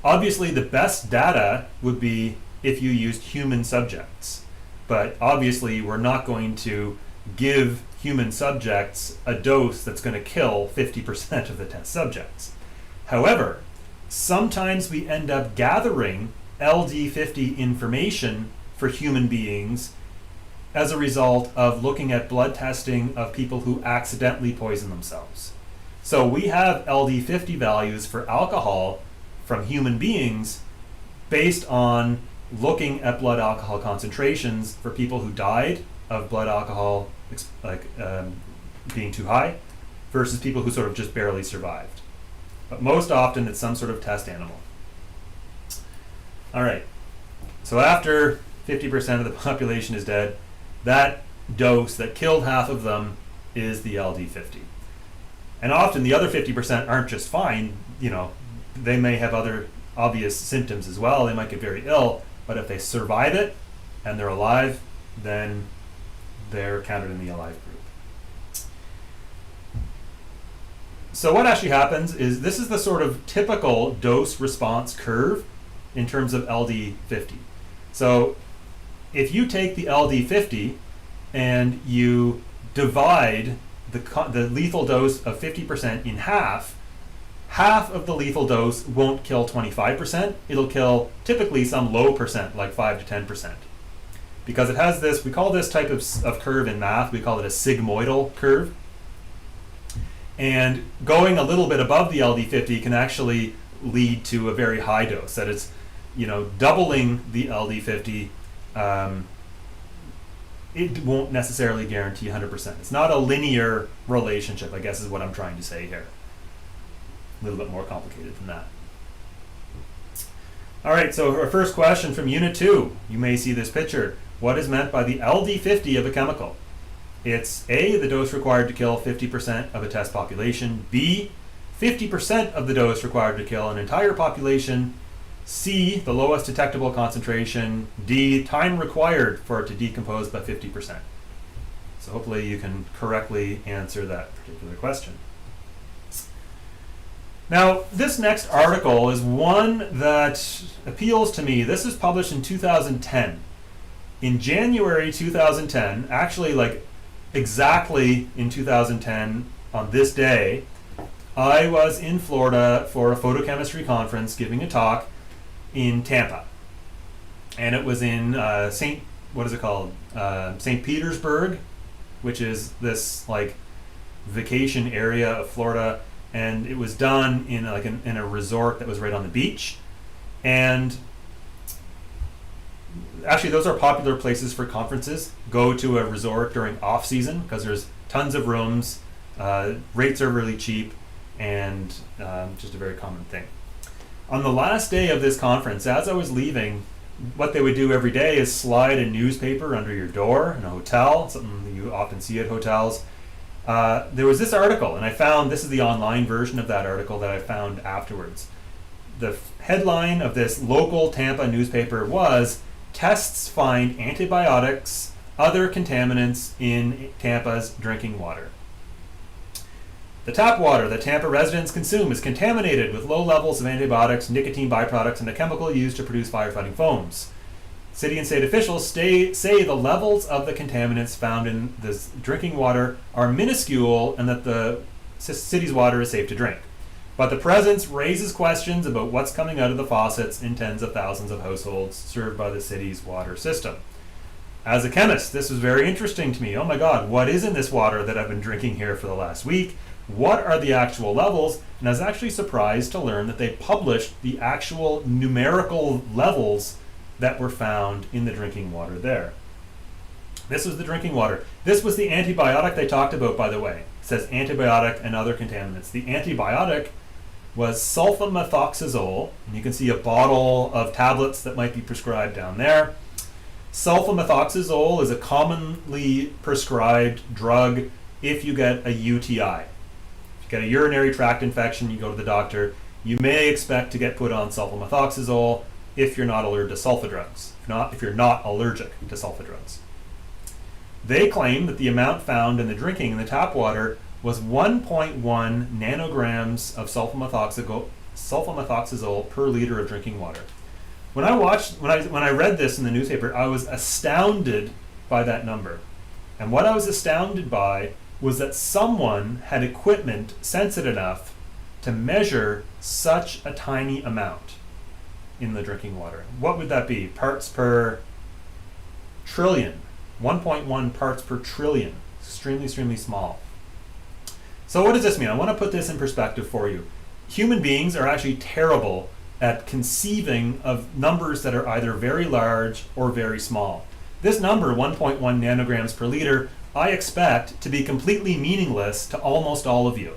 Obviously, the best data would be if you used human subjects, but obviously we're not going to give human subjects a dose that's going to kill 50% of the test subjects. However, sometimes we end up gathering LD50 information for human beings as a result of looking at blood testing of people who accidentally poison themselves. So we have LD50 values for alcohol from human beings based on looking at blood alcohol concentrations for people who died of blood alcohol being too high versus people who sort of just barely survived. But most often it's some sort of test animal. All right, so after 50% of the population is dead, that dose that killed half of them is the LD50. And often the other 50% aren't just fine, they may have other obvious symptoms as well, they might get very ill, but if they survive it and they're alive, then they're counted in the alive group. So what actually happens is this is the sort of typical dose response curve in terms of LD50. So if you take the LD50 and you divide the lethal dose of 50% in half of the lethal dose won't kill 25%. It'll kill typically some low percent, like 5 to 10%. Because it has this, we call this type of curve in math, we call it a sigmoidal curve. And going a little bit above the LD50 can actually lead to a very high dose. That is, doubling the LD50, it won't necessarily guarantee 100%. It's not a linear relationship, I guess is what I'm trying to say here. A little bit more complicated than that. All right, so our first question from Unit 2. You may see this picture. What is meant by the LD50 of a chemical? It's A, the dose required to kill 50% of a test population. B, 50% of the dose required to kill an entire population. C, the lowest detectable concentration. D, time required for it to decompose by 50%. So hopefully you can correctly answer that particular question. Now, this next article is one that appeals to me. This was published in 2010. In January 2010, actually exactly in 2010 on this day, I was in Florida for a photochemistry conference giving a talk in Tampa. And it was in St. Petersburg, which is this vacation area of Florida. And it was done in a resort that was right on the beach. And actually those are popular places for conferences. Go to a resort during off season because there's tons of rooms, rates are really cheap, and just a very common thing. On the last day of this conference, as I was leaving, what they would do every day is slide a newspaper under your door in a hotel, something that you often see at hotels. There was this article, and I found, this is the online version of that article that I found afterwards. The headline of this local Tampa newspaper was, "Tests find antibiotics, other contaminants in Tampa's drinking water." The tap water that Tampa residents consume is contaminated with low levels of antibiotics, nicotine byproducts, and a chemical used to produce firefighting foams. City and state officials say the levels of the contaminants found in this drinking water are minuscule and that the city's water is safe to drink. But the presence raises questions about what's coming out of the faucets in tens of thousands of households served by the city's water system. As a chemist, this was very interesting to me. Oh my God, what is in this water that I've been drinking here for the last week? What are the actual levels? And I was actually surprised to learn that they published the actual numerical levels that were found in the drinking water there. This was the drinking water. This was the antibiotic they talked about, by the way. It says antibiotic and other contaminants. The antibiotic was sulfamethoxazole, and you can see a bottle of tablets that might be prescribed down there. Sulfamethoxazole is a commonly prescribed drug if you get a UTI. If you get a urinary tract infection, you go to the doctor, you may expect to get put on sulfamethoxazole if you're not allergic to sulfa drugs, if you're not allergic to sulfa drugs. They claim that the amount found in the drinking in the tap water was 1.1 nanograms of sulfamethoxazole per liter of drinking water. When I read this in the newspaper, I was astounded by that number. And what I was astounded by was that someone had equipment sensitive enough to measure such a tiny amount in the drinking water. What would that be? Parts per trillion. 1.1 parts per trillion. Extremely, extremely small. So what does this mean? I want to put this in perspective for you. Human beings are actually terrible at conceiving of numbers that are either very large or very small. This number, 1.1 nanograms per liter, I expect to be completely meaningless to almost all of you.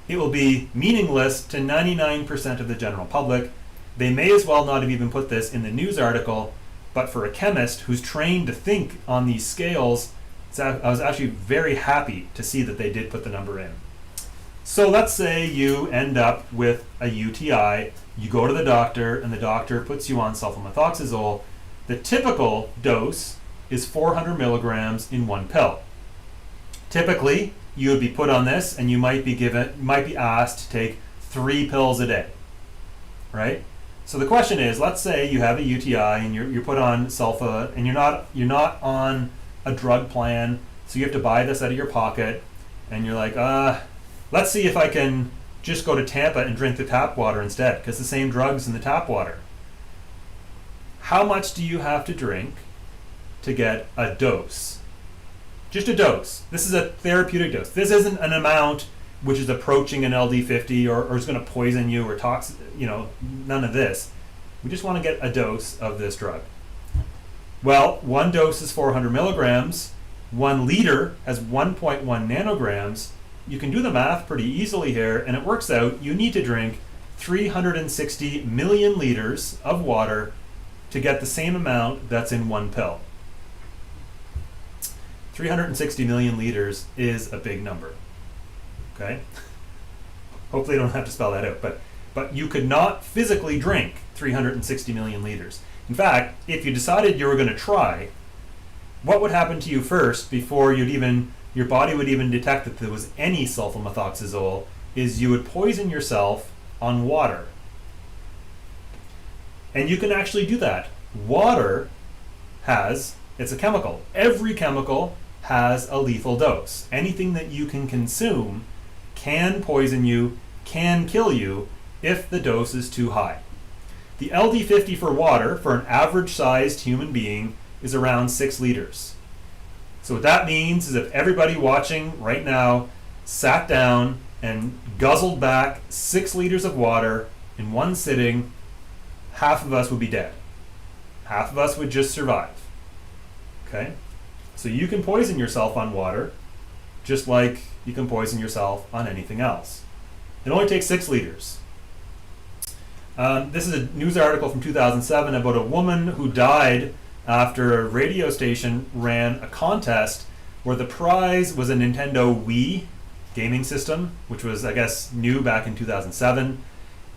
It will be meaningless to 99% of the general public. They may as well not have even put this in the news article, but for a chemist who's trained to think on these scales, I was actually very happy to see that they did put the number in. So let's say you end up with a UTI, you go to the doctor, and the doctor puts you on sulfamethoxazole. The typical dose is 400 milligrams in one pill. Typically, you would be put on this, and you might be asked to take 3 pills a day, right? So the question is, let's say you have a UTI and you're put on sulfa, and you're not on a drug plan, so you have to buy this out of your pocket, and you're like, let's see if I can just go to Tampa and drink the tap water instead, because the same drug's in the tap water. How much do you have to drink to get a dose? Just a dose. This is a therapeutic dose. This isn't an amount which is approaching an LD50 or is going to poison you or none of this. We just want to get a dose of this drug. Well, one dose is 400 milligrams. 1 liter has 1.1 nanograms. You can do the math pretty easily here, and it works out. You need to drink 360 million liters of water to get the same amount that's in one pill. 360 million liters is a big number. Okay? Hopefully I don't have to spell that out, but you could not physically drink 360 million liters. In fact, if you decided you were going to try, what would happen to you first before your body would even detect that there was any sulfamethoxazole is you would poison yourself on water. And you can actually do that. Water it's a chemical. Every chemical has a lethal dose. Anything that you can consume can poison you, can kill you if the dose is too high. The LD50 for water, for an average-sized human being, is around 6 liters. So what that means is if everybody watching right now sat down and guzzled back 6 liters of water in one sitting, half of us would be dead. Half of us would just survive. Okay? So you can poison yourself on water just like you can poison yourself on anything else. It only takes 6 liters. This is a news article from 2007 about a woman who died after a radio station ran a contest where the prize was a Nintendo Wii gaming system, which was, I guess, new back in 2007.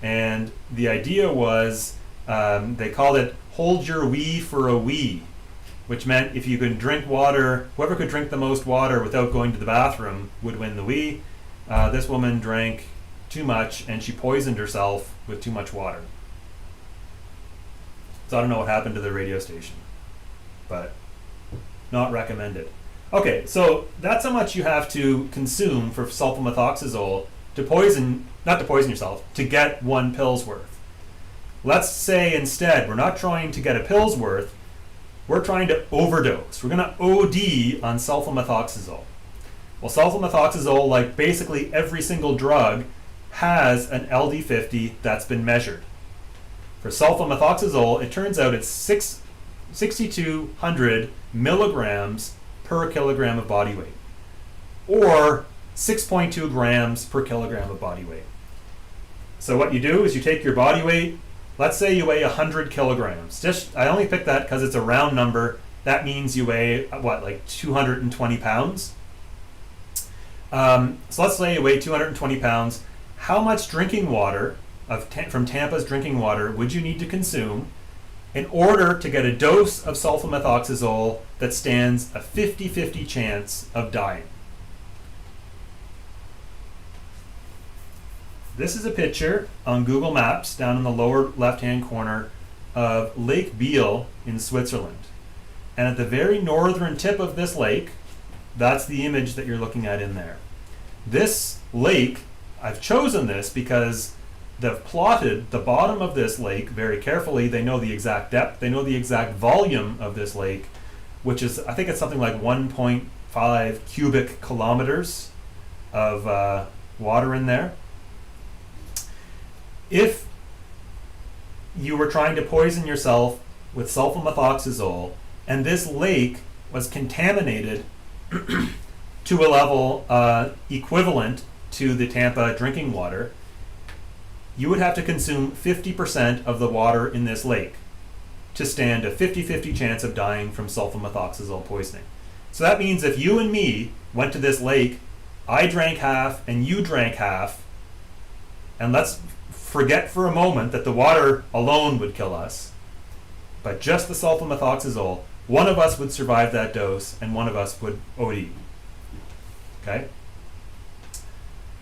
And the idea was, they called it Hold Your Wii for a Wii, which meant if you could drink water, whoever could drink the most water without going to the bathroom would win the Wii. This woman drank too much and she poisoned herself with too much water. So I don't know what happened to the radio station, but not recommended. Okay, so that's how much you have to consume for sulfamethoxazole not to poison yourself, to get 1 pill's worth. Let's say instead, we're not trying to get a pill's worth, we're trying to overdose. We're going to OD on sulfamethoxazole. Well, sulfamethoxazole, like basically every single drug, has an LD50 that's been measured. For sulfamethoxazole, it turns out it's 6,200 milligrams per kilogram of body weight, or 6.2 grams per kilogram of body weight. So what you do is you take your body weight, let's say you weigh 100 kilograms. I only picked that because it's a round number. That means you weigh, like 220 pounds? So let's say you weigh 220 pounds. How much drinking water from Tampa's drinking water would you need to consume in order to get a dose of sulfamethoxazole that stands a 50-50 chance of dying? This is a picture on Google Maps down in the lower left-hand corner of Lake Biel in Switzerland. And at the very northern tip of this lake, that's the image that you're looking at in there. This lake, I've chosen this because they've plotted the bottom of this lake very carefully. They know the exact depth, they know the exact volume of this lake, which is, I think it's something like 1.5 cubic kilometers of water in there. If you were trying to poison yourself with sulfamethoxazole and this lake was contaminated to a level equivalent to the Tampa drinking water, you would have to consume 50% of the water in this lake to stand a 50-50 chance of dying from sulfamethoxazole poisoning. So that means if you and me went to this lake, I drank half and you drank half, and let's forget for a moment that the water alone would kill us, but just the sulfamethoxazole, one of us would survive that dose and one of us would OD. Okay?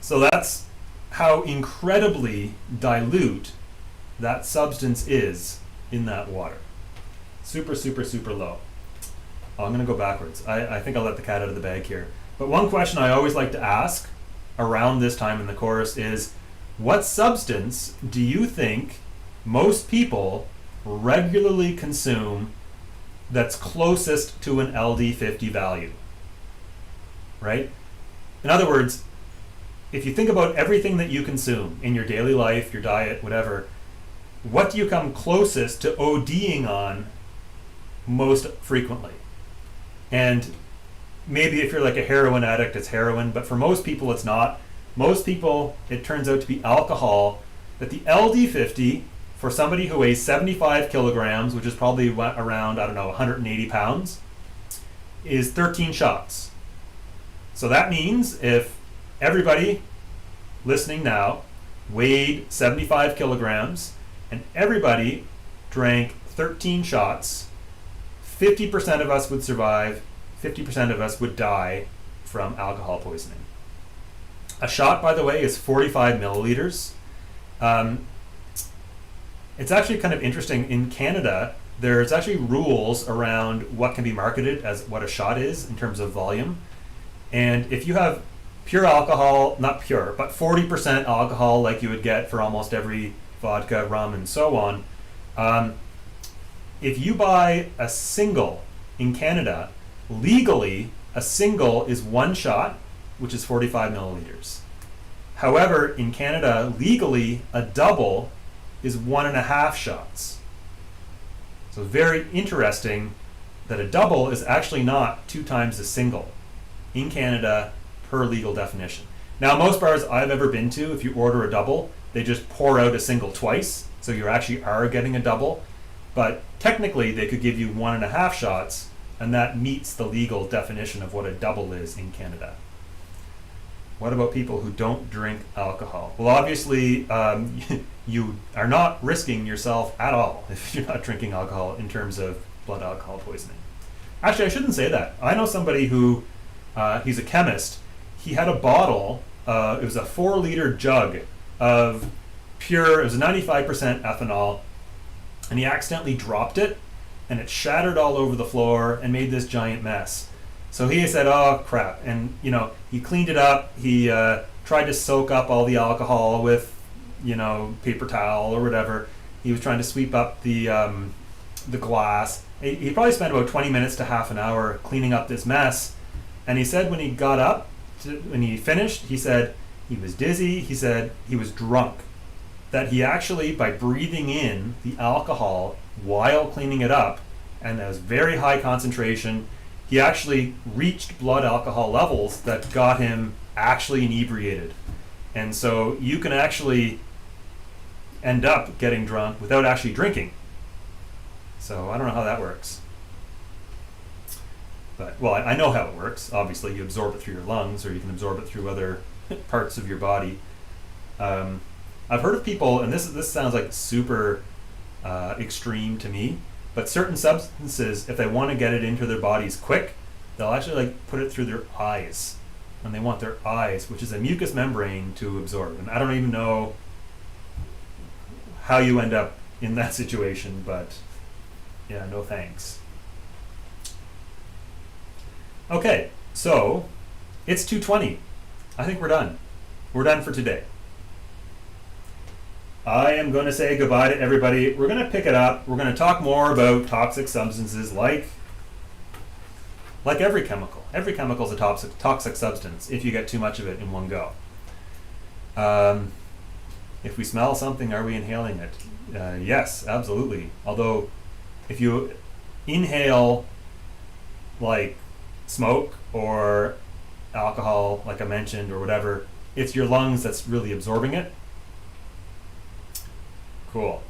So that's how incredibly dilute that substance is in that water. Super, super, super low. Oh, I'm going to go backwards. I think I'll let the cat out of the bag here. But one question I always like to ask around this time in the course is, what substance do you think most people regularly consume that's closest to an LD50 value? Right? In other words, if you think about everything that you consume in your daily life, your diet, whatever, what do you come closest to ODing on most frequently? And maybe if you're like a heroin addict, it's heroin, but for most people it's not. Most people, it turns out to be alcohol, that the LD50 for somebody who weighs 75 kilograms, which is probably around, 180 pounds, is 13 shots. So that means if everybody listening now weighed 75 kilograms and everybody drank 13 shots, 50% of us would survive, 50% of us would die from alcohol poisoning. A shot, by the way, is 45 milliliters. It's actually kind of interesting. In Canada, there's actually rules around what can be marketed as what a shot is in terms of volume. And if you have pure alcohol, not pure, but 40% alcohol like you would get for almost every vodka, rum, and so on, if you buy a single in Canada, legally, a single is one shot, which is 45 milliliters. However, in Canada, legally, a double is 1.5 shots. So very interesting that a double is actually not 2 times a single in Canada per legal definition. Now, most bars I've ever been to, if you order a double, they just pour out a single twice, so you actually are getting a double. But technically, they could give you 1.5 shots, and that meets the legal definition of what a double is in Canada. What about people who don't drink alcohol? Well, obviously, you are not risking yourself at all if you're not drinking alcohol in terms of blood alcohol poisoning. Actually, I shouldn't say that. I know somebody who, he's a chemist. He had a bottle, it was a 4-liter jug of pure, it was 95% ethanol, and he accidentally dropped it, and it shattered all over the floor and made this giant mess. So he said, oh crap, and he cleaned it up. He tried to soak up all the alcohol with paper towel or whatever. He was trying to sweep up the the glass. He probably spent about 20 minutes to half an hour cleaning up this mess. And he said when he got up, when he finished, he said he was dizzy. He said he was drunk. That he actually, by breathing in the alcohol while cleaning it up, and that was very high concentration, he actually reached blood alcohol levels that got him actually inebriated. And so you can actually end up getting drunk without actually drinking. So I don't know how that works. But, well, I know how it works. Obviously, you absorb it through your lungs, or you can absorb it through other parts of your body. I've heard of people, and this sounds like super extreme to me, but certain substances, if they want to get it into their bodies quick, they'll actually like put it through their eyes. And they want their eyes, which is a mucous membrane, to absorb. And I don't even know how you end up in that situation, but yeah, no thanks. Okay, so it's 2:20. I think we're done. We're done for today. I am going to say goodbye to everybody. We're going to pick it up. We're going to talk more about toxic substances like every chemical. Every chemical is a toxic substance if you get too much of it in one go. If we smell something, are we inhaling it? Yes, absolutely. Although if you inhale like smoke or alcohol, like I mentioned, or whatever, it's your lungs that's really absorbing it. Cool.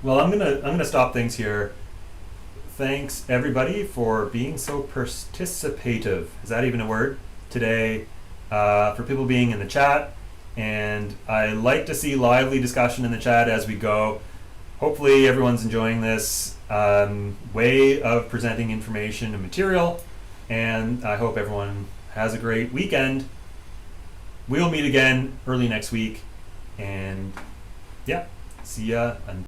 Well, I'm gonna stop things here. Thanks everybody for being so participative. Is that even a word? Today, for people being in the chat, and I like to see lively discussion in the chat as we go. Hopefully everyone's enjoying this way of presenting information and material, and I hope everyone has a great weekend. We'll meet again early next week, and yeah, see ya.